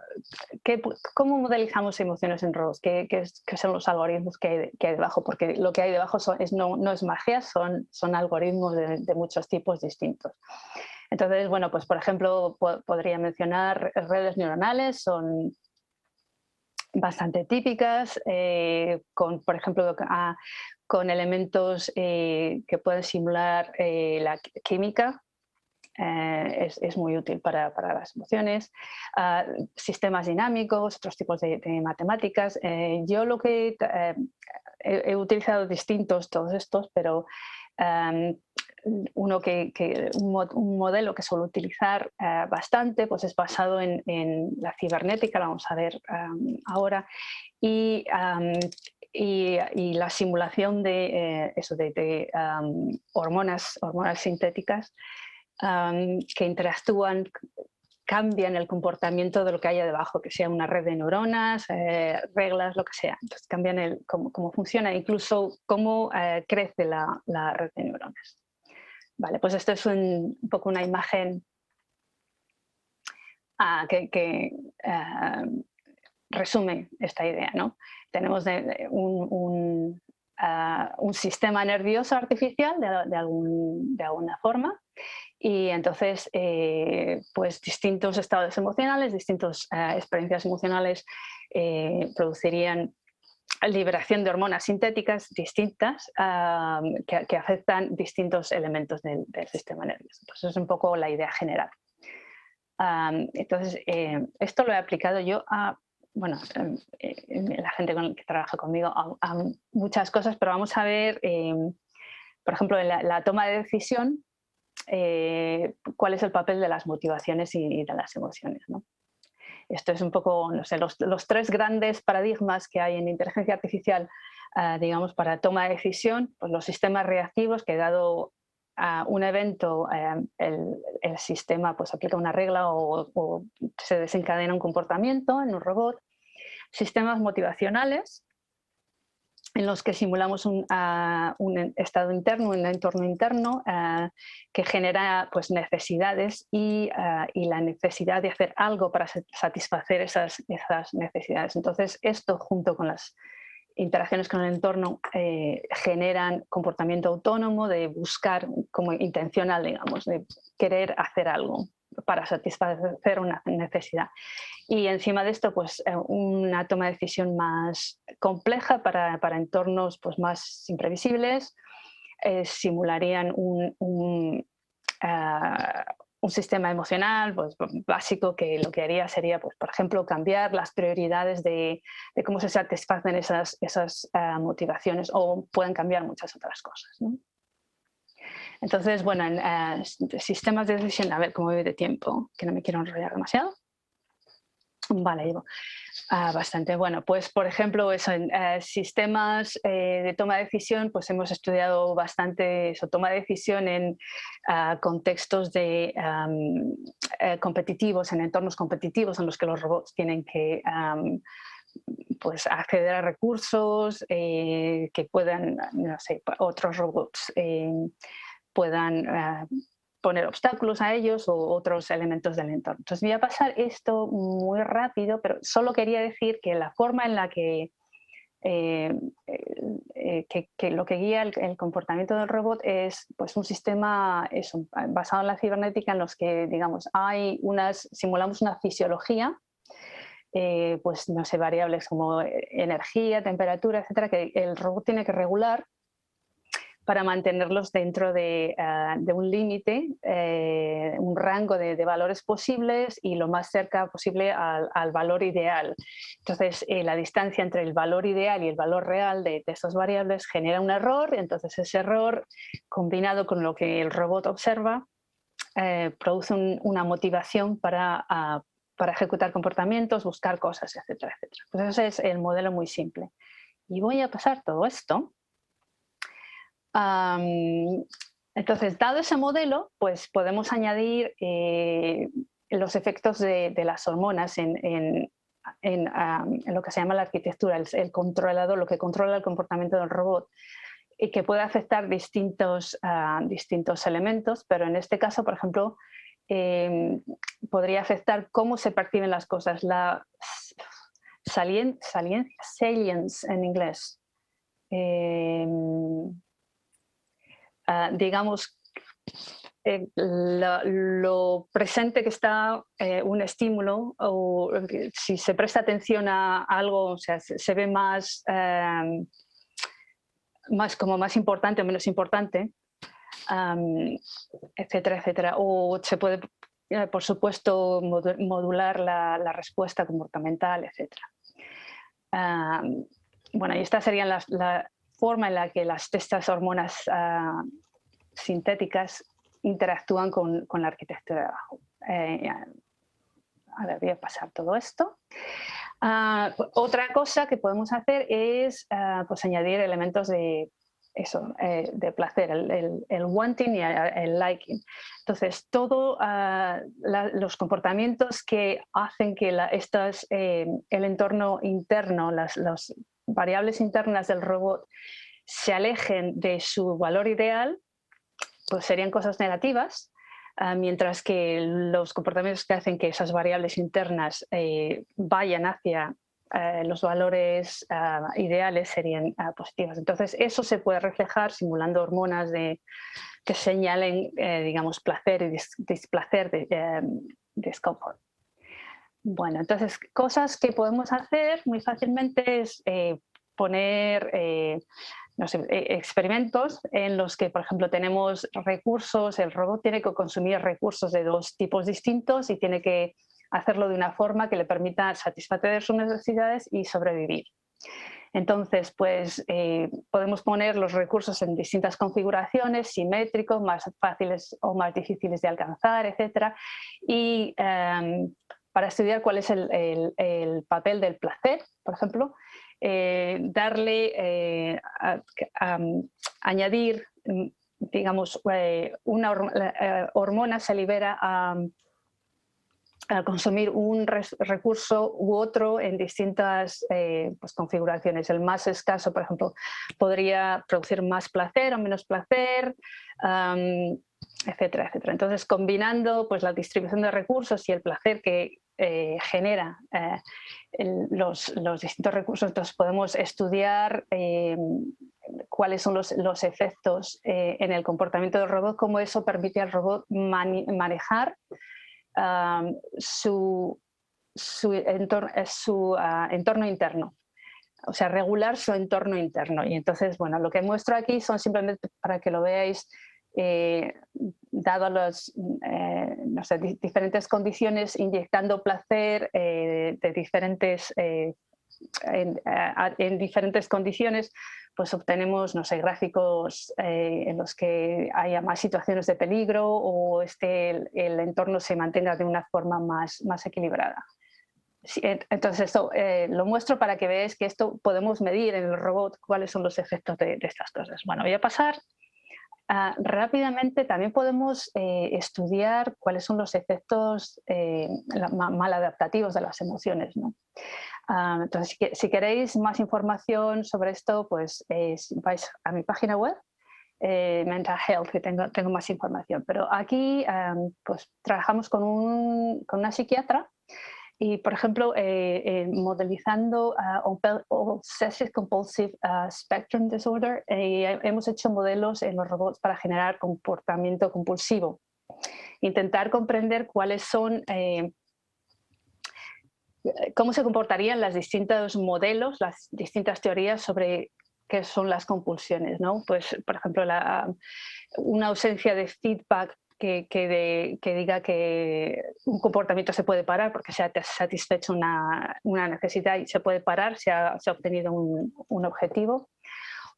modelizamos emociones en robots? ¿Qué son los algoritmos que hay debajo? Porque lo que hay debajo no es magia, son algoritmos de muchos tipos distintos. Entonces, bueno, pues por ejemplo, podría mencionar redes neuronales, son bastante típicas, por ejemplo, con elementos que pueden simular la química. Es muy útil para las emociones. Sistemas dinámicos, otros tipos de matemáticas. Yo lo que he utilizado distintos todos estos, pero un modelo que suelo utilizar bastante pues es basado en la cibernética, lo vamos a ver ahora, y la simulación de hormonas sintéticas que interactúan, cambian el comportamiento de lo que haya debajo, que sea una red de neuronas, reglas, lo que sea. Entonces cambian cómo funciona, incluso cómo crece la red de neuronas. Vale, pues esto es un poco una imagen que resume esta idea, ¿no? Tenemos un sistema nervioso artificial de alguna forma, y entonces pues distintos estados emocionales, distintas experiencias emocionales producirían liberación de hormonas sintéticas distintas que afectan distintos elementos del sistema nervioso. Pues eso es un poco la idea general. Entonces, esto lo he aplicado yo a, bueno, la gente que trabaja conmigo a muchas cosas, pero vamos a ver, por ejemplo, en la toma de decisión, cuál es el papel de las motivaciones y de las emociones, ¿no? Esto es un poco, no sé, los tres grandes paradigmas que hay en inteligencia artificial, digamos, para toma de decisión, pues los sistemas reactivos, que dado un evento, el sistema pues aplica una regla o se desencadena un comportamiento en un robot. Sistemas motivacionales, en los que simulamos un estado interno, un entorno interno que genera pues, necesidades y la necesidad de hacer algo para satisfacer esas necesidades. Entonces, esto junto con las interacciones con el entorno generan comportamiento autónomo de buscar, como intencional, digamos, de querer hacer algo para satisfacer una necesidad. Y encima de esto, pues una toma de decisión más compleja para entornos pues, más imprevisibles, simularían un sistema emocional pues, básico que lo que haría sería, pues, por ejemplo, cambiar las prioridades de cómo se satisfacen esas motivaciones, o pueden cambiar muchas otras cosas, ¿no? Entonces, bueno, en sistemas de decisión, a ver cómo voy de tiempo, que no me quiero enrollar demasiado. Vale, llevo bastante. Bueno, pues por ejemplo, eso, en sistemas de toma de decisión, pues hemos estudiado bastante eso, toma de decisión en contextos de competitivos, en entornos competitivos en los que los robots tienen que pues acceder a recursos que puedan, no sé, otros robots puedan poner obstáculos a ellos o otros elementos del entorno. Entonces voy a pasar esto muy rápido, pero solo quería decir que la forma en la que lo que guía el comportamiento del robot es pues, un sistema basado en la cibernética en los que, digamos, simulamos una fisiología, pues no sé, variables como energía, temperatura, etcétera, que el robot tiene que regular para mantenerlos dentro de un límite, un rango de valores posibles y lo más cerca posible al valor ideal. Entonces, la distancia entre el valor ideal y el valor real de estas variables genera un error, entonces ese error, combinado con lo que el robot observa, produce una motivación para ejecutar comportamientos, buscar cosas, etcétera, etcétera. Pues ese es el modelo muy simple. Y voy a pasar todo esto. Entonces, dado ese modelo, pues podemos añadir los efectos de las hormonas en lo que se llama la arquitectura, el controlador, lo que controla el comportamiento del robot, y que puede afectar distintos elementos, pero en este caso, por ejemplo, podría afectar cómo se perciben las cosas, la salience en inglés. Digamos, lo presente que está un estímulo, o si se presta atención a algo, o sea, se ve más más importante o menos importante, etcétera, etcétera. O se puede, por supuesto, modular la respuesta comportamental, etcétera. Bueno, y esta sería la forma en la que estas hormonas sintéticas interactúan con la arquitectura de abajo. A ver, voy a pasar todo esto. Otra cosa que podemos hacer es pues añadir elementos de placer, el wanting y el liking. Entonces, todos los comportamientos que hacen que el entorno interno, las variables internas del robot se alejen de su valor ideal, pues serían cosas negativas, mientras que los comportamientos que hacen que esas variables internas vayan hacia los valores ideales serían positivos. Entonces, eso se puede reflejar simulando hormonas que señalen, digamos, placer y displacer, discomfort. Bueno, entonces, cosas que podemos hacer muy fácilmente es poner no sé, experimentos en los que, por ejemplo, tenemos recursos, el robot tiene que consumir recursos de 2 tipos distintos y tiene que hacerlo de una forma que le permita satisfacer sus necesidades y sobrevivir. Entonces, pues podemos poner los recursos en distintas configuraciones, simétricos, más fáciles o más difíciles de alcanzar, etc. Y para estudiar cuál es el papel del placer, por ejemplo, añadir, digamos, una hormona se libera al consumir un recurso u otro en distintas pues, configuraciones. El más escaso, por ejemplo, podría producir más placer o menos placer, etcétera, etcétera. Entonces, combinando pues, la distribución de recursos y el placer que genera los distintos recursos, entonces podemos estudiar cuáles son los efectos en el comportamiento del robot, cómo eso permite al robot manejar su entorno interno, o sea, regular su entorno interno. Y entonces, bueno, lo que muestro aquí son simplemente para que lo veáis, dado las no sé, diferentes condiciones, inyectando placer en diferentes condiciones, pues obtenemos, no sé, gráficos en los que haya más situaciones de peligro o el entorno se mantenga de una forma más equilibrada. Sí, entonces esto lo muestro para que veáis que esto podemos medir en el robot cuáles son los efectos de estas cosas. Bueno, voy a pasar. Rápidamente también podemos estudiar cuáles son los efectos maladaptativos de las emociones, ¿no? Entonces, si queréis más información sobre esto, pues vais a mi página web, Mental Health, que tengo más información. Pero aquí pues, trabajamos con una psiquiatra y, por ejemplo, modelizando Obsessive Compulsive Spectrum Disorder, hemos hecho modelos en los robots para generar comportamiento compulsivo. Intentar comprender cuáles son, cómo se comportarían los distintos modelos, las distintas teorías sobre qué son las compulsiones, ¿no? Pues, por ejemplo, una ausencia de feedback que diga que un comportamiento se puede parar porque se ha satisfecho una necesidad y se puede parar, se ha obtenido un objetivo,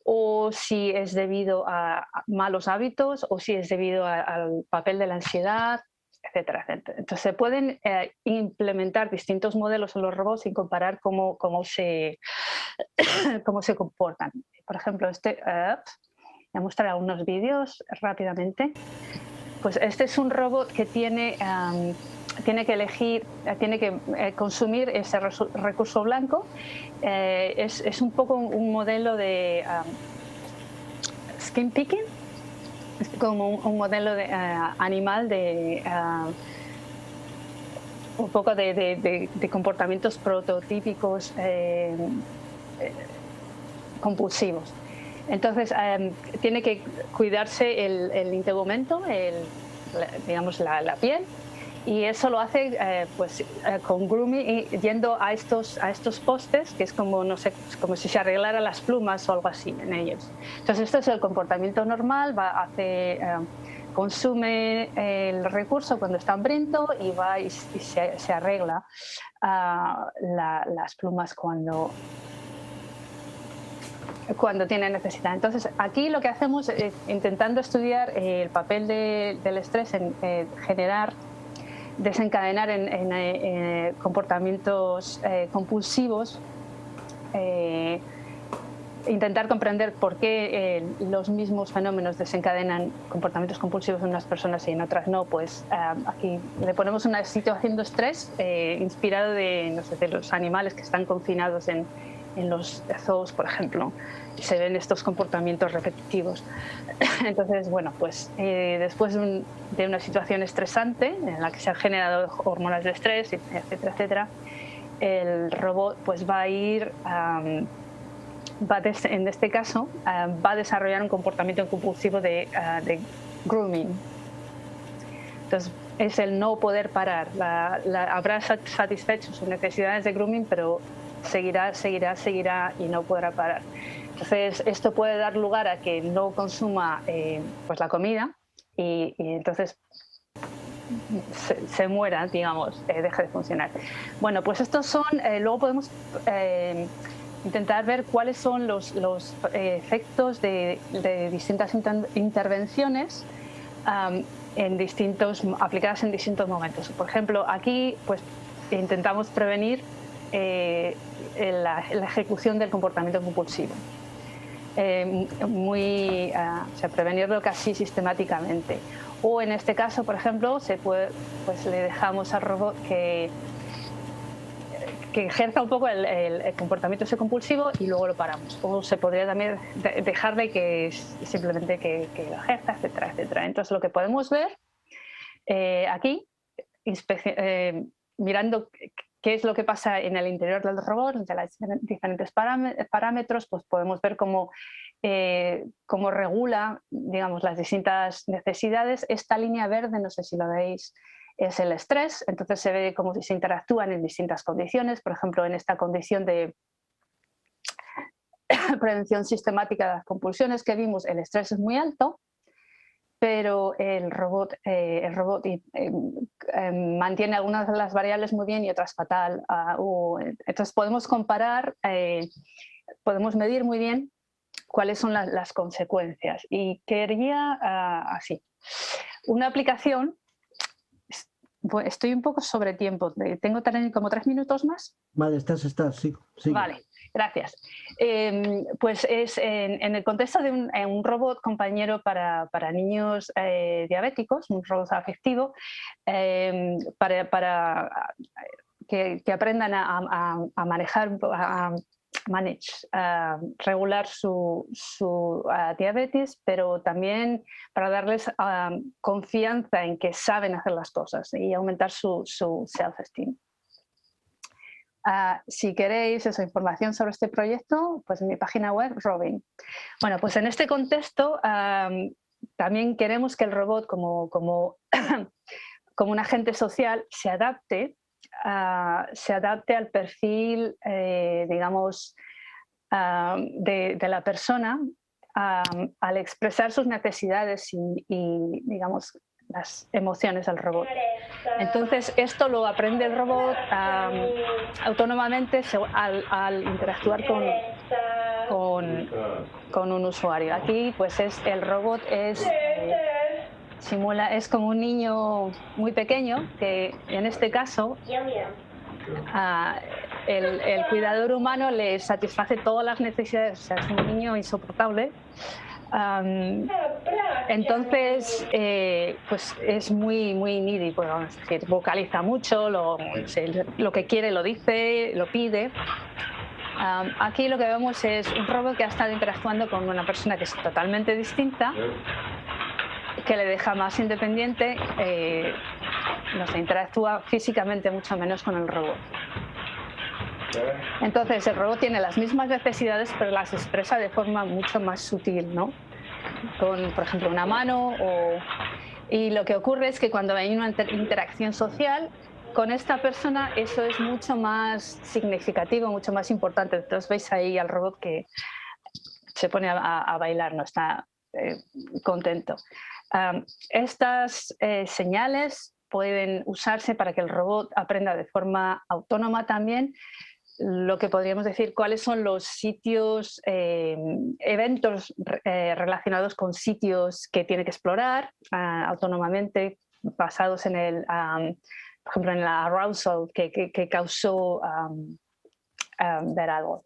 o si es debido a malos hábitos o si es debido al papel de la ansiedad, etcétera, etcétera. Entonces se pueden implementar distintos modelos en los robots y comparar cómo se comportan. Por ejemplo, voy a mostrar algunos vídeos rápidamente. Pues este es un robot que tiene que elegir, tiene que consumir ese recurso blanco. Es un poco un modelo de skin picking, es como un modelo de animal de un poco de comportamientos prototípicos compulsivos. Entonces, tiene que cuidarse el integumento, digamos la piel, y eso lo hace pues, con grooming, yendo a estos postes, que es como, no sé, como si se arreglara las plumas o algo así en ellos. Entonces, esto es el comportamiento normal, consume el recurso cuando está hambriento y va y se arregla las plumas cuando tiene necesidad. Entonces, aquí lo que hacemos es intentando estudiar el papel del estrés en desencadenar en comportamientos compulsivos, intentar comprender por qué los mismos fenómenos desencadenan comportamientos compulsivos en unas personas y en otras no. Pues aquí le ponemos una situación de estrés inspirado de los animales que están confinados en los zoos, por ejemplo, y se ven estos comportamientos repetitivos. Entonces, bueno, pues después de una situación estresante en la que se han generado hormonas de estrés, etcétera, etcétera, el robot pues va a ir, en este caso, va a desarrollar un comportamiento compulsivo de grooming. Entonces, es el no poder parar. Habrá satisfecho sus necesidades de grooming, pero seguirá y no podrá parar. Entonces, esto puede dar lugar a que no consuma pues la comida y entonces se muera, digamos, deje de funcionar. Bueno, pues estos son, luego podemos intentar ver cuáles son los efectos de distintas intervenciones aplicadas en distintos momentos. Por ejemplo, aquí pues intentamos prevenir la ejecución del comportamiento compulsivo. Prevenirlo casi sistemáticamente. O en este caso, por ejemplo, pues le dejamos al robot que ejerza un poco el comportamiento ese compulsivo y luego lo paramos. O se podría también dejarle que simplemente que lo ejerza, etcétera, etcétera. Entonces, lo que podemos ver aquí, mirando qué es lo que pasa en el interior del robot, de los diferentes parámetros, pues podemos ver cómo regula, digamos, las distintas necesidades. Esta línea verde, no sé si lo veis, es el estrés. Entonces se ve cómo se interactúan en distintas condiciones. Por ejemplo, en esta condición de prevención sistemática de las compulsiones que vimos, el estrés es muy alto, pero el robot mantiene algunas de las variables muy bien y otras fatal. Entonces podemos comparar, podemos medir muy bien cuáles son las consecuencias. Y quería así, una aplicación. Estoy un poco sobre tiempo. ¿Tengo como 3 minutos más? Vale, estás, sí. Vale, gracias. Pues es en el contexto de un robot compañero para niños diabéticos, un robot afectivo, para que aprendan a manejar, regular su diabetes, pero también para darles confianza en que saben hacer las cosas y aumentar su self-esteem. Si queréis esa información sobre este proyecto, pues en mi página web, Robin. Bueno, pues en este contexto también queremos que el robot como un agente social se adapte al perfil, digamos, de la persona al expresar sus necesidades y, digamos, las emociones del robot. Entonces, esto lo aprende el robot autónomamente al interactuar con un usuario. Aquí, pues el robot es como un niño muy pequeño que, en este caso, el cuidador humano le satisface todas las necesidades. O sea, es un niño insoportable. Entonces, pues es muy needy, podemos decir, vocaliza mucho, lo que quiere lo dice, lo pide. Aquí lo que vemos es un robot que ha estado interactuando con una persona que es totalmente distinta, que le deja más independiente, interactúa físicamente mucho menos con el robot. Entonces el robot tiene las mismas necesidades, pero las expresa de forma mucho más sutil, ¿no? Con, por ejemplo, una mano. Y lo que ocurre es que cuando hay una interacción social con esta persona, eso es mucho más significativo, mucho más importante. Entonces veis ahí al robot que se pone a bailar, no está contento. Estas señales pueden usarse para que el robot aprenda de forma autónoma también lo que podríamos decir, cuáles son los sitios, eventos relacionados con sitios que tiene que explorar autónomamente, basados en por ejemplo, en la arousal que causó ver algo.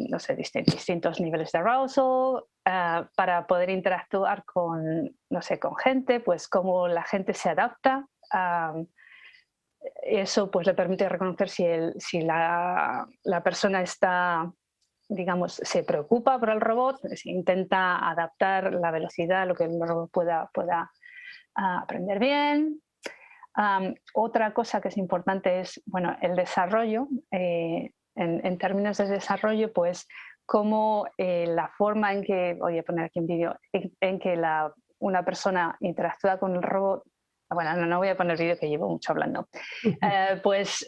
No sé, distintos niveles de arousal, para poder interactuar con gente, pues cómo la gente se adapta. Eso pues le permite reconocer si la persona está, digamos, se preocupa por el robot, intenta adaptar la velocidad a lo que el robot pueda aprender bien. Otra cosa que es importante es, bueno, el desarrollo. En términos de desarrollo, pues cómo la forma en que, voy a poner aquí un vídeo, en que una persona interactúa con el robot, bueno, no voy a poner vídeo que llevo mucho hablando, pues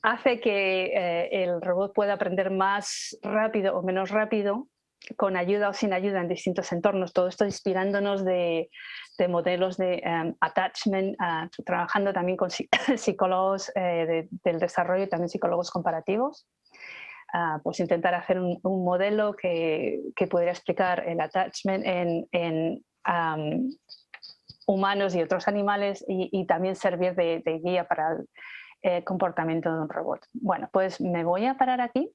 hace que el robot pueda aprender más rápido o menos rápido, con ayuda o sin ayuda en distintos entornos. Todo esto inspirándonos de modelos de attachment, trabajando también con psicólogos del desarrollo y también psicólogos comparativos. Pues intentar hacer un modelo que pudiera explicar el attachment en humanos y otros animales y también servir de guía para el comportamiento de un robot. Bueno, pues me voy a parar aquí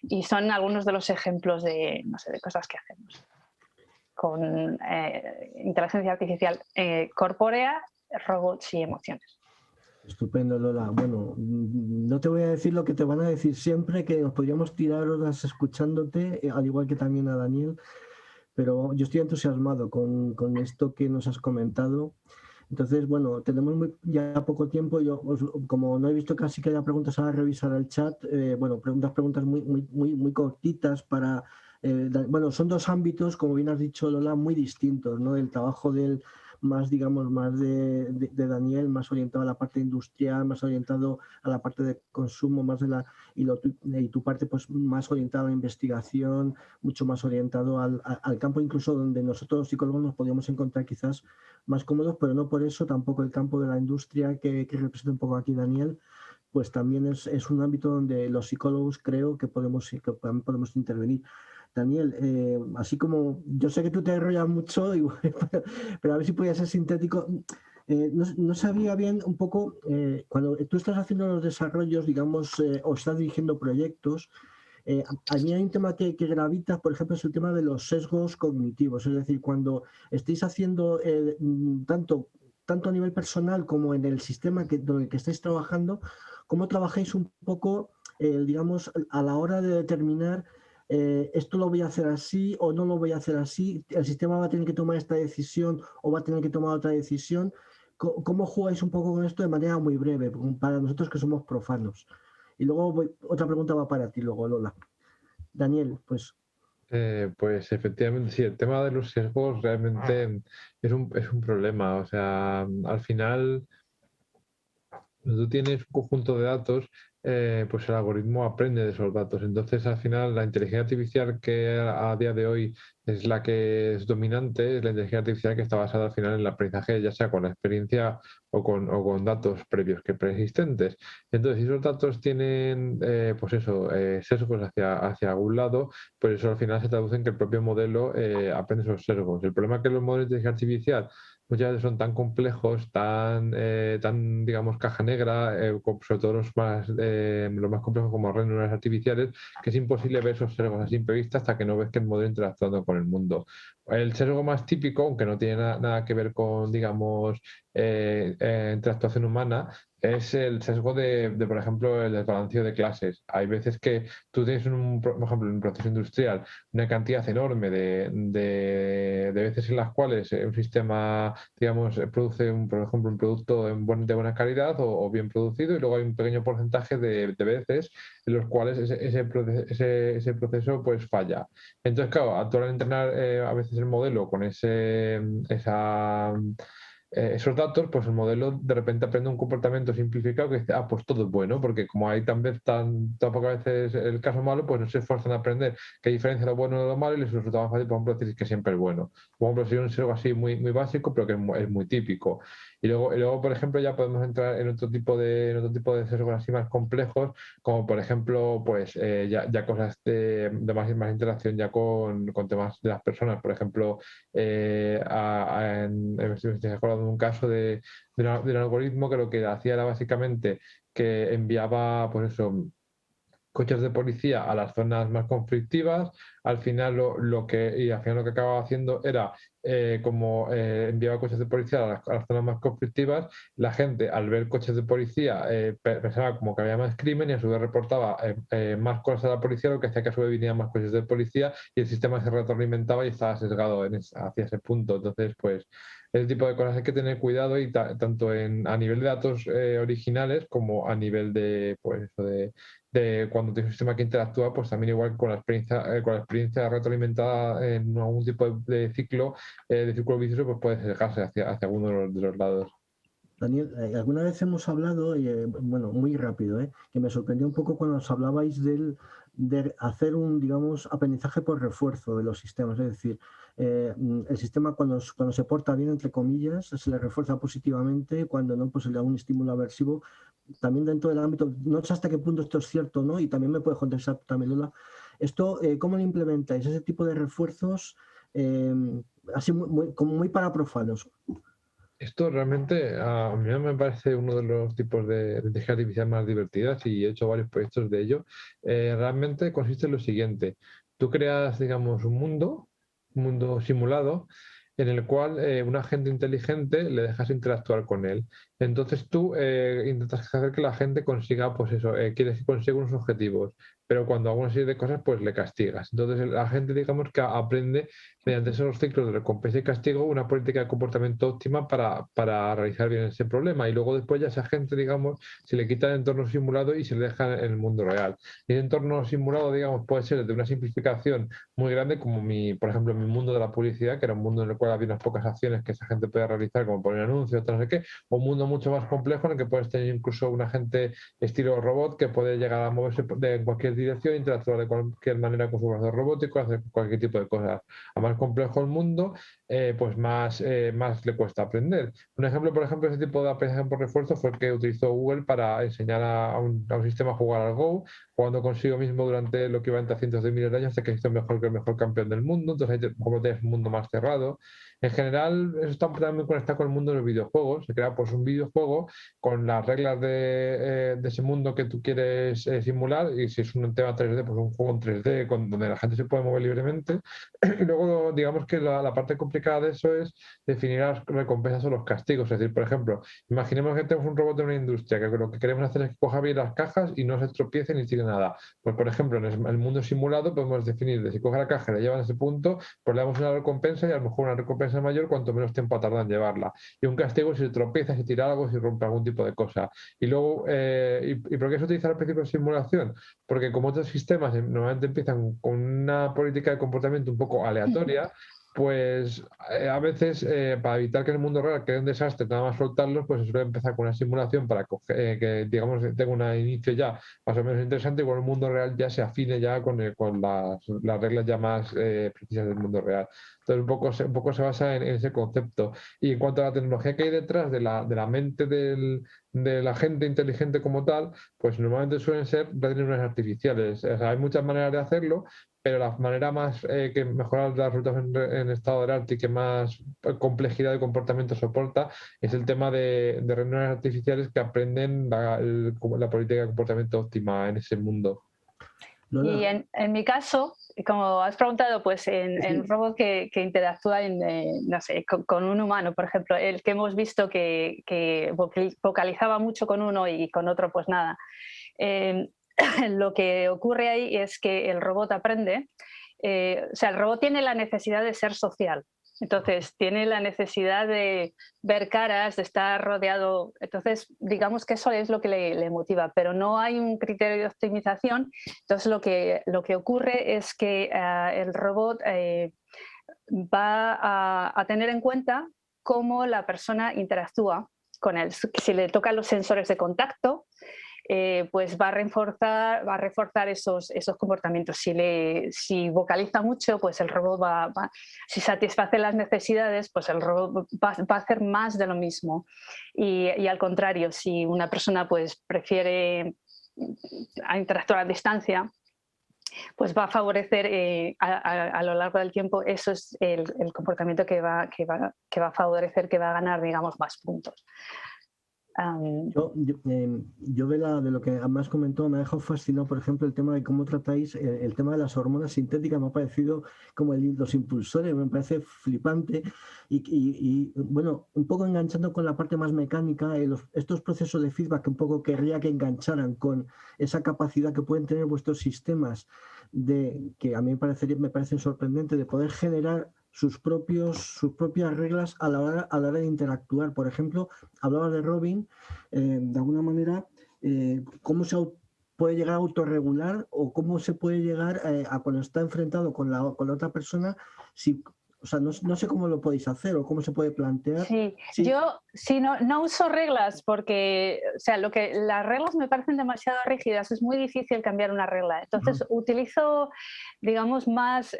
y son algunos de los ejemplos de, no sé, de cosas que hacemos con inteligencia artificial corpórea, robots y emociones. Estupendo, Lola. Bueno, no te voy a decir lo que te van a decir siempre, que nos podríamos tirar horas escuchándote, al igual que también a Daniel, pero yo estoy entusiasmado con esto que nos has comentado. Entonces, bueno, tenemos ya poco tiempo. Yo, como no he visto casi que haya preguntas, a revisar el chat. Bueno, preguntas muy cortitas para... bueno, son dos ámbitos, como bien has dicho, Lola, muy distintos, ¿no? El trabajo del más, digamos, más de Daniel, más orientado a la parte industrial, más orientado a la parte de consumo, más de la y tu parte pues más orientada a la investigación, mucho más orientado al campo, incluso donde nosotros los psicólogos nos podríamos encontrar quizás más cómodos, pero no por eso tampoco el campo de la industria que representa un poco aquí Daniel, pues también es un ámbito donde los psicólogos creo que podemos intervenir. Daniel, así como yo sé que tú te enrollas mucho, pero a ver si podías ser sintético. No sabía bien un poco, cuando tú estás haciendo los desarrollos, digamos, o estás dirigiendo proyectos, a mí hay un tema que gravita, por ejemplo, es el tema de los sesgos cognitivos. Es decir, cuando estéis haciendo tanto a nivel personal como en el sistema donde que estáis trabajando, ¿cómo trabajáis un poco, digamos, a la hora de determinar esto lo voy a hacer así o no lo voy a hacer así? ¿El sistema va a tener que tomar esta decisión o va a tener que tomar otra decisión? ¿Cómo jugáis un poco con esto de manera muy breve, para nosotros que somos profanos? Y luego otra pregunta va para ti luego, Lola. Daniel, pues... Pues efectivamente, sí, el tema de los sesgos realmente es un problema. O sea, al final, cuando tú tienes un conjunto de datos, pues el algoritmo aprende de esos datos. Entonces, al final, la inteligencia artificial que a día de hoy es la que es dominante, es la inteligencia artificial que está basada al final en el aprendizaje, ya sea con la experiencia o con datos previos que preexistentes. Entonces, si esos datos tienen, pues eso, sesgos hacia algún lado, pues eso al final se traduce en que el propio modelo aprende esos sesgos. El problema es que los modelos de inteligencia artificial muchas veces son tan complejos, tan digamos, caja negra, sobre todo los más complejos como redes neuronales artificiales, que es imposible ver esos sesgos a simple vista hasta que no ves que el modelo interactuando con el mundo. El sesgo más típico, aunque no tiene nada que ver con, digamos, interactuación humana, es el sesgo por ejemplo, el desbalanceo de clases. Hay veces que tú tienes, por ejemplo, en un proceso industrial, una cantidad enorme de veces en las cuales un sistema, digamos, produce, por ejemplo, un producto de buena calidad o bien producido, y luego hay un pequeño porcentaje de veces en los cuales ese proceso pues falla. Entonces, claro, al entrenar a veces el modelo con esos datos, pues el modelo de repente aprende un comportamiento simplificado que dice, pues todo es bueno, porque como hay tan pocas veces el caso malo, pues no se esfuerzan a aprender qué diferencia lo bueno de lo malo y les resulta más fácil, por ejemplo, decir que siempre es bueno. Por ejemplo, sería un sesgo así muy básico, pero que es muy típico. Y luego, por ejemplo, ya podemos entrar en otro tipo de sesgos así más complejos, como por ejemplo, pues ya cosas de más interacción ya con temas de las personas. Por ejemplo, estoy acordando de un caso de un algoritmo que lo que hacía era básicamente que enviaba, pues eso, coches de policía a las zonas más conflictivas. Al final lo que acababa haciendo era como enviaba coches de policía a las zonas más conflictivas, la gente al ver coches de policía pensaba como que había más crimen y a su vez reportaba más cosas a la policía, lo que hacía que a su vez vinieran más coches de policía y el sistema se retroalimentaba y estaba sesgado hacia ese punto. Entonces, pues ese tipo de cosas hay que tener cuidado y tanto a nivel de datos originales como a nivel de, pues, eso de cuando tienes un sistema que interactúa, pues también igual con la experiencia retroalimentada en algún tipo de ciclo vicioso, pues puede acercarse hacia alguno de los lados. Daniel, alguna vez hemos hablado, bueno, muy rápido, que me sorprendió un poco cuando os hablabais de hacer un, digamos, aprendizaje por refuerzo de los sistemas. Es decir, el sistema cuando se porta bien, entre comillas, se le refuerza positivamente, cuando no, pues se le da un estímulo aversivo. También dentro del ámbito, no sé hasta qué punto esto es cierto, ¿no? Y también me puedes contestar también, Lola. Esto, ¿cómo lo implementáis? Ese tipo de refuerzos, así como muy para profanos. Esto realmente a mí me parece uno de los tipos de inteligencia artificial más divertidas y he hecho varios proyectos de ello. Realmente consiste en lo siguiente. Tú creas, digamos, un mundo simulado en el cual un agente inteligente le dejas interactuar con él. Entonces tú intentas hacer que la gente consiga, pues eso, quieres que consiga unos objetivos, pero cuando haga una serie de cosas, pues le castigas. Entonces la gente, digamos, que aprende mediante esos ciclos de recompensa y castigo una política de comportamiento óptima para realizar bien ese problema. Y luego después ya esa gente, digamos, se le quita el entorno simulado y se le deja en el mundo real. Y el entorno simulado, digamos, puede ser de una simplificación muy grande, como por ejemplo, mi mundo de la publicidad, que era un mundo en el cual había unas pocas acciones que esa gente puede realizar, como poner anuncios, no sé qué, o un mundo mucho más complejo en el que puedes tener incluso un agente estilo robot que puede llegar a moverse en cualquier dirección, interactuar de cualquier manera con su brazo robótico, hacer cualquier tipo de cosas. A más complejo el mundo, pues más le cuesta aprender. Un ejemplo, por ejemplo, ese tipo de aprendizaje por refuerzo fue el que utilizó Google para enseñar a un sistema a jugar al Go, jugando consigo mismo durante lo que iba entre cientos de miles de años hasta que hizo mejor que el mejor campeón del mundo. Entonces ahí como tienes un mundo más cerrado. En general, eso está también conectado con el mundo de los videojuegos. Se crea pues un videojuego con las reglas de ese mundo que tú quieres simular, y si es un tema 3D, pues un juego en 3D donde la gente se puede mover libremente. Y luego, digamos que la parte complicada de eso es definir las recompensas o los castigos. Es decir, por ejemplo, imaginemos que tenemos un robot de una industria que lo que queremos hacer es que coja bien las cajas y no se tropiece ni tire nada. Pues, por ejemplo, en el mundo simulado podemos definir de si coge la caja y la lleva a ese punto, pues le damos una recompensa y a lo mejor una recompensa mayor cuanto menos tiempo tarda en llevarla. Y un castigo si se tropieza, si tira algo, si rompe algún tipo de cosa. Y luego, ¿y por qué se utiliza el principio de simulación? Porque como otros sistemas normalmente empiezan con una política de comportamiento un poco aleatoria, pues a veces para evitar que en el mundo real quede un desastre, nada más soltarlos, pues se suele empezar con una simulación para que digamos tenga un inicio ya más o menos interesante, y con el mundo real ya se afine ya con las reglas ya más precisas del mundo real. Entonces un poco se basa en ese concepto. Y en cuanto a la tecnología que hay detrás de la mente de la gente inteligente como tal, pues normalmente suelen ser redes neuronales artificiales. O sea, hay muchas maneras de hacerlo, pero la manera más que mejorar los resultados en estado del arte y que más complejidad de comportamiento soporta es el tema de redes neuronales artificiales que aprenden la política de comportamiento óptima en ese mundo. Lola. Y en mi caso, como has preguntado, pues en un robot que interactúa no sé, con un humano, por ejemplo, el que hemos visto que vocalizaba mucho con uno y con otro pues nada. Lo que ocurre ahí es que el robot aprende, o sea, el robot tiene la necesidad de ser social. Entonces, tiene la necesidad de ver caras, de estar rodeado. Entonces, digamos que eso es lo que le motiva, pero no hay un criterio de optimización. Entonces, lo que ocurre es que el robot va a tener en cuenta cómo la persona interactúa con él. Si le tocan los sensores de contacto, pues va a reforzar esos comportamientos. Si vocaliza mucho, pues el robot si satisface las necesidades, pues el robot va a hacer más de lo mismo. Y al contrario, si una persona pues prefiere interactuar a distancia, pues va a favorecer a lo largo del tiempo, eso es el comportamiento que va a favorecer, que va a ganar, digamos, más puntos. Yo de lo que más comentó me ha dejado fascinado, por ejemplo, el tema de cómo tratáis el tema de las hormonas sintéticas. Me ha parecido como los impulsores, me parece flipante y bueno, un poco enganchando con la parte más mecánica, estos procesos de feedback que un poco querría que engancharan con esa capacidad que pueden tener vuestros sistemas que a mí me parecen sorprendentes, de poder generar sus propias reglas a la hora de interactuar. Por ejemplo, hablaba de Robin, de alguna manera, cómo se puede llegar a autorregular o cómo se puede llegar a cuando está enfrentado con la otra persona, o sea, no sé cómo lo podéis hacer o cómo se puede plantear. Sí, Sí. yo no uso reglas porque, o sea, las reglas me parecen demasiado rígidas, es muy difícil cambiar una regla. Entonces utilizo, digamos,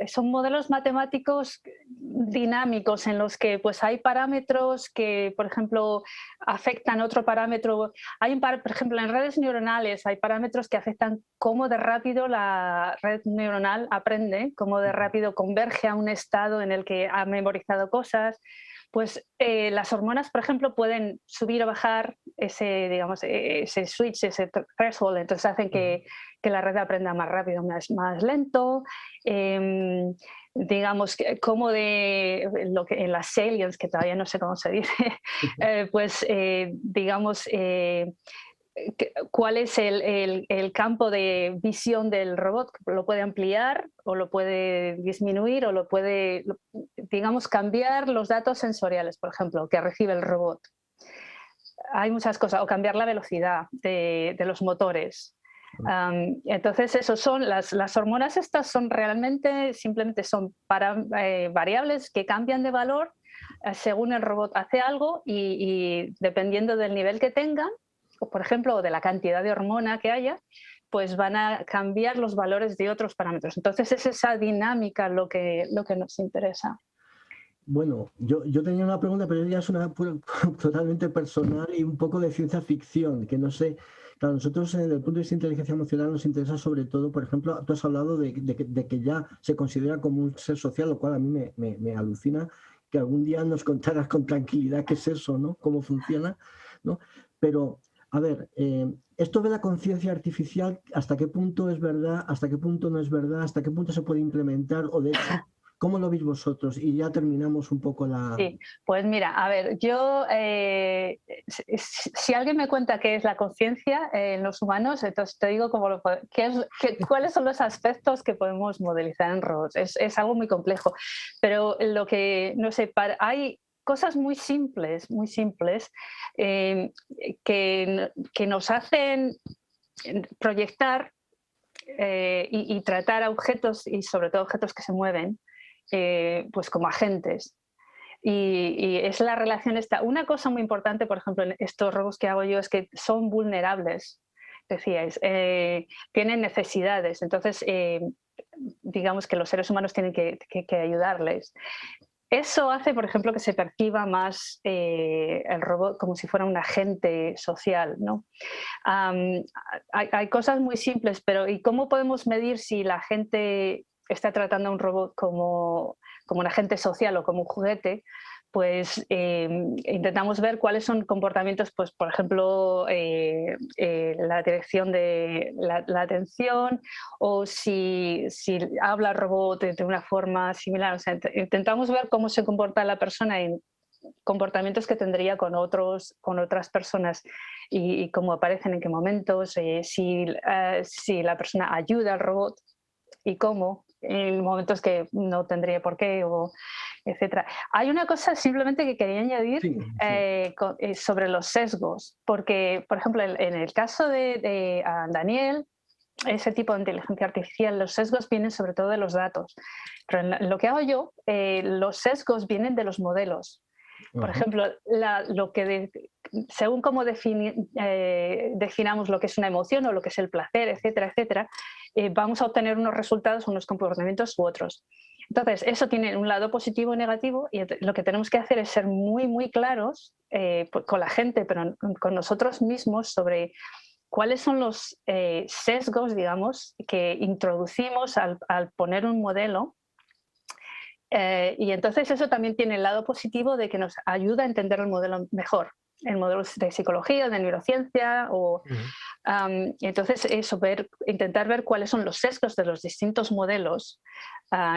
son modelos matemáticos dinámicos en los que pues hay parámetros que, por ejemplo, afectan otro parámetro. Por ejemplo, en redes neuronales hay parámetros que afectan cómo de rápido la red neuronal aprende, cómo de rápido converge a un estado en el que ha memorizado cosas. Pues las hormonas, por ejemplo, pueden subir o bajar ese switch, ese threshold, entonces hacen que la red aprenda más rápido, más lento. Digamos, como lo que en las salience, que todavía no sé cómo se dice, pues digamos, cuál es el campo de visión del robot. Lo puede ampliar o lo puede disminuir o lo puede, digamos, cambiar los datos sensoriales, por ejemplo, que recibe el robot. Hay muchas cosas, o cambiar la velocidad de los motores. Entonces, eso son las hormonas. Estas son realmente, simplemente son variables que cambian de valor según el robot hace algo y dependiendo del nivel que tengan, o por ejemplo, de la cantidad de hormona que haya, pues van a cambiar los valores de otros parámetros. Entonces es esa dinámica lo que nos interesa. Bueno, yo tenía una pregunta, pero ya es una totalmente personal y un poco de ciencia ficción, que no sé. Claro, nosotros desde el punto de vista de inteligencia emocional nos interesa sobre todo, por ejemplo, tú has hablado de que ya se considera como un ser social, lo cual a mí me alucina que algún día nos contaras con tranquilidad qué es eso, ¿no? Cómo funciona, ¿no? Pero, a ver, esto de la conciencia artificial, ¿hasta qué punto es verdad? ¿Hasta qué punto no es verdad? ¿Hasta qué punto se puede implementar? O de hecho, ¿cómo lo veis vosotros? Y ya terminamos un poco la... Sí, pues mira, a ver, yo, si alguien me cuenta qué es la conciencia en los humanos, entonces te digo cuáles son los aspectos que podemos modelizar en robots. Es algo muy complejo, pero lo que, no sé, hay cosas muy simples que nos hacen proyectar y tratar a objetos, y sobre todo objetos que se mueven, pues como agentes. Y es la relación esta. Una cosa muy importante, por ejemplo, en estos robots que hago yo, es que son vulnerables, decíais, tienen necesidades. Entonces, digamos que los seres humanos tienen que ayudarles. Eso hace, por ejemplo, que se perciba más el robot como si fuera un agente social, ¿no? Hay cosas muy simples, pero ¿y cómo podemos medir si la gente está tratando a un robot como un agente social o como un juguete? Pues intentamos ver cuáles son comportamientos, pues por ejemplo, la dirección de la atención, o si habla el robot de una forma similar. O sea, intentamos ver cómo se comporta la persona en comportamientos que tendría con otras personas y cómo aparecen, en qué momentos, si la persona ayuda al robot y cómo, en momentos que no tendría por qué, etcétera. Hay una cosa simplemente que quería añadir sobre los sesgos, porque, por ejemplo, en el caso de Daniel, ese tipo de inteligencia artificial, los sesgos vienen sobre todo de los datos. Pero en lo que hago yo, los sesgos vienen de los modelos. Por ejemplo, según cómo definamos lo que es una emoción o lo que es el placer, etcétera, etcétera, vamos a obtener unos resultados, unos comportamientos u otros. Entonces, eso tiene un lado positivo y negativo, y lo que tenemos que hacer es ser muy, muy claros con la gente, pero con nosotros mismos, sobre cuáles son los sesgos, digamos, que introducimos al poner un modelo. Y entonces eso también tiene el lado positivo de que nos ayuda a entender el modelo mejor, el modelo de psicología, de neurociencia, entonces eso, intentar ver cuáles son los sesgos de los distintos modelos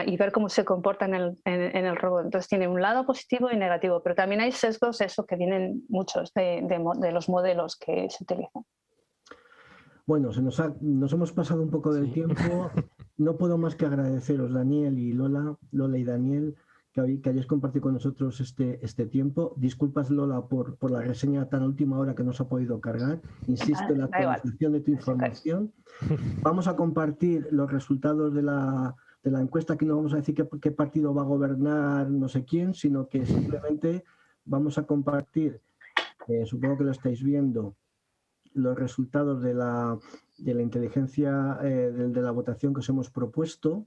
y ver cómo se comportan en el robot. Entonces tiene un lado positivo y negativo, pero también hay sesgos, eso, que vienen muchos de los modelos que se utilizan. Bueno, nos hemos pasado un poco del tiempo. No puedo más que agradeceros, Daniel y Lola y Daniel, que hayáis compartido con nosotros este tiempo. Disculpas, Lola, por la reseña tan última hora que no se ha podido cargar. Insisto en la actualización de tu información. Vamos a compartir los resultados de la encuesta. Aquí no vamos a decir qué partido va a gobernar no sé quién, sino que simplemente vamos a compartir, supongo que lo estáis viendo, los resultados de la inteligencia, de la votación que os hemos propuesto.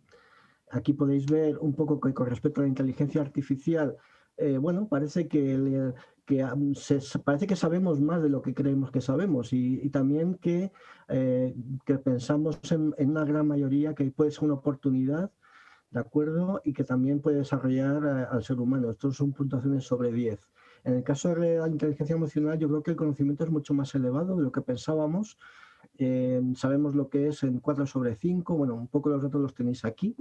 Aquí podéis ver un poco que con respecto a la inteligencia artificial, bueno, parece parece que sabemos más de lo que creemos que sabemos y también que pensamos en una gran mayoría que puede ser una oportunidad, ¿de acuerdo? Y que también puede desarrollar al ser humano. Estos son puntuaciones sobre 10. En el caso de la inteligencia emocional, yo creo que el conocimiento es mucho más elevado de lo que pensábamos. Sabemos lo que es en 4 sobre 5. Bueno, un poco los datos los tenéis aquí.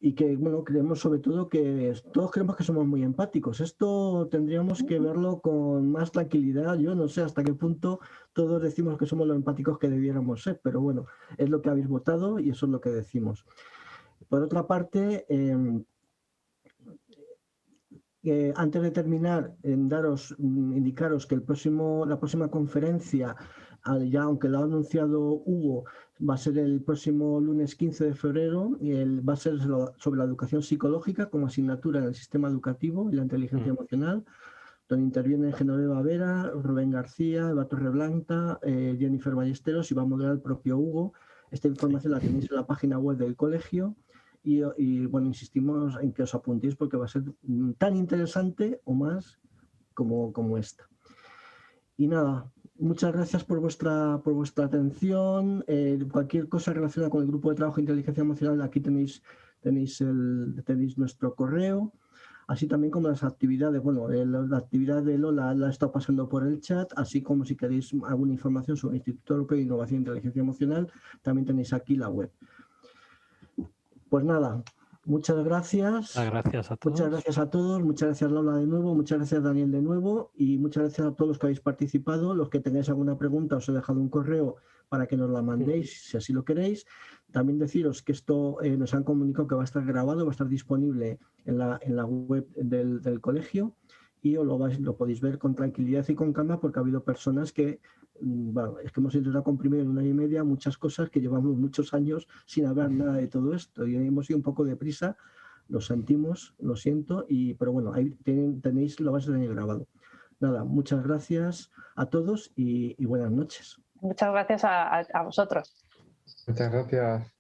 Y que, bueno, creemos sobre todo que todos creemos que somos muy empáticos. Esto tendríamos que verlo con más tranquilidad. Yo no sé hasta qué punto todos decimos que somos los empáticos que debiéramos ser, pero bueno, es lo que habéis votado y eso es lo que decimos. Por otra parte, antes de terminar, indicaros que la próxima conferencia, ya aunque lo ha anunciado Hugo, va a ser el próximo lunes 15 de febrero y va a ser sobre la educación psicológica como asignatura en el sistema educativo y la inteligencia emocional, donde intervienen Genoveva Vera, Rubén García, Eva Torreblanca, Jennifer Ballesteros y va a moderar el propio Hugo. Esta información la tenéis en la página web del colegio. Y bueno, insistimos en que os apuntéis porque va a ser tan interesante o más como esta. Y nada, muchas gracias por vuestra atención. Cualquier cosa relacionada con el grupo de trabajo de inteligencia emocional, aquí tenéis nuestro correo, así también como las actividades. Bueno, la actividad de Lola la he estado pasando por el chat, así como si queréis alguna información sobre el Instituto Europeo de Innovación e Inteligencia Emocional, también tenéis aquí la web. Pues nada, muchas gracias. Gracias a todos. Muchas gracias a todos. Muchas gracias, Lola, de nuevo. Muchas gracias, Daniel, de nuevo. Y muchas gracias a todos los que habéis participado. Los que tengáis alguna pregunta, os he dejado un correo para que nos la mandéis, si así lo queréis. También deciros que esto nos han comunicado que va a estar grabado, va a estar disponible en la web del colegio y lo podéis ver con tranquilidad y con calma porque ha habido personas que, bueno, es que hemos intentado comprimir en 1 hora y media muchas cosas que llevamos muchos años sin hablar nada de todo esto y hemos ido un poco deprisa, lo sentimos, lo siento, pero bueno, ahí lo vais a tener grabado. Nada, muchas gracias a todos y buenas noches. Muchas gracias a vosotros. Muchas gracias.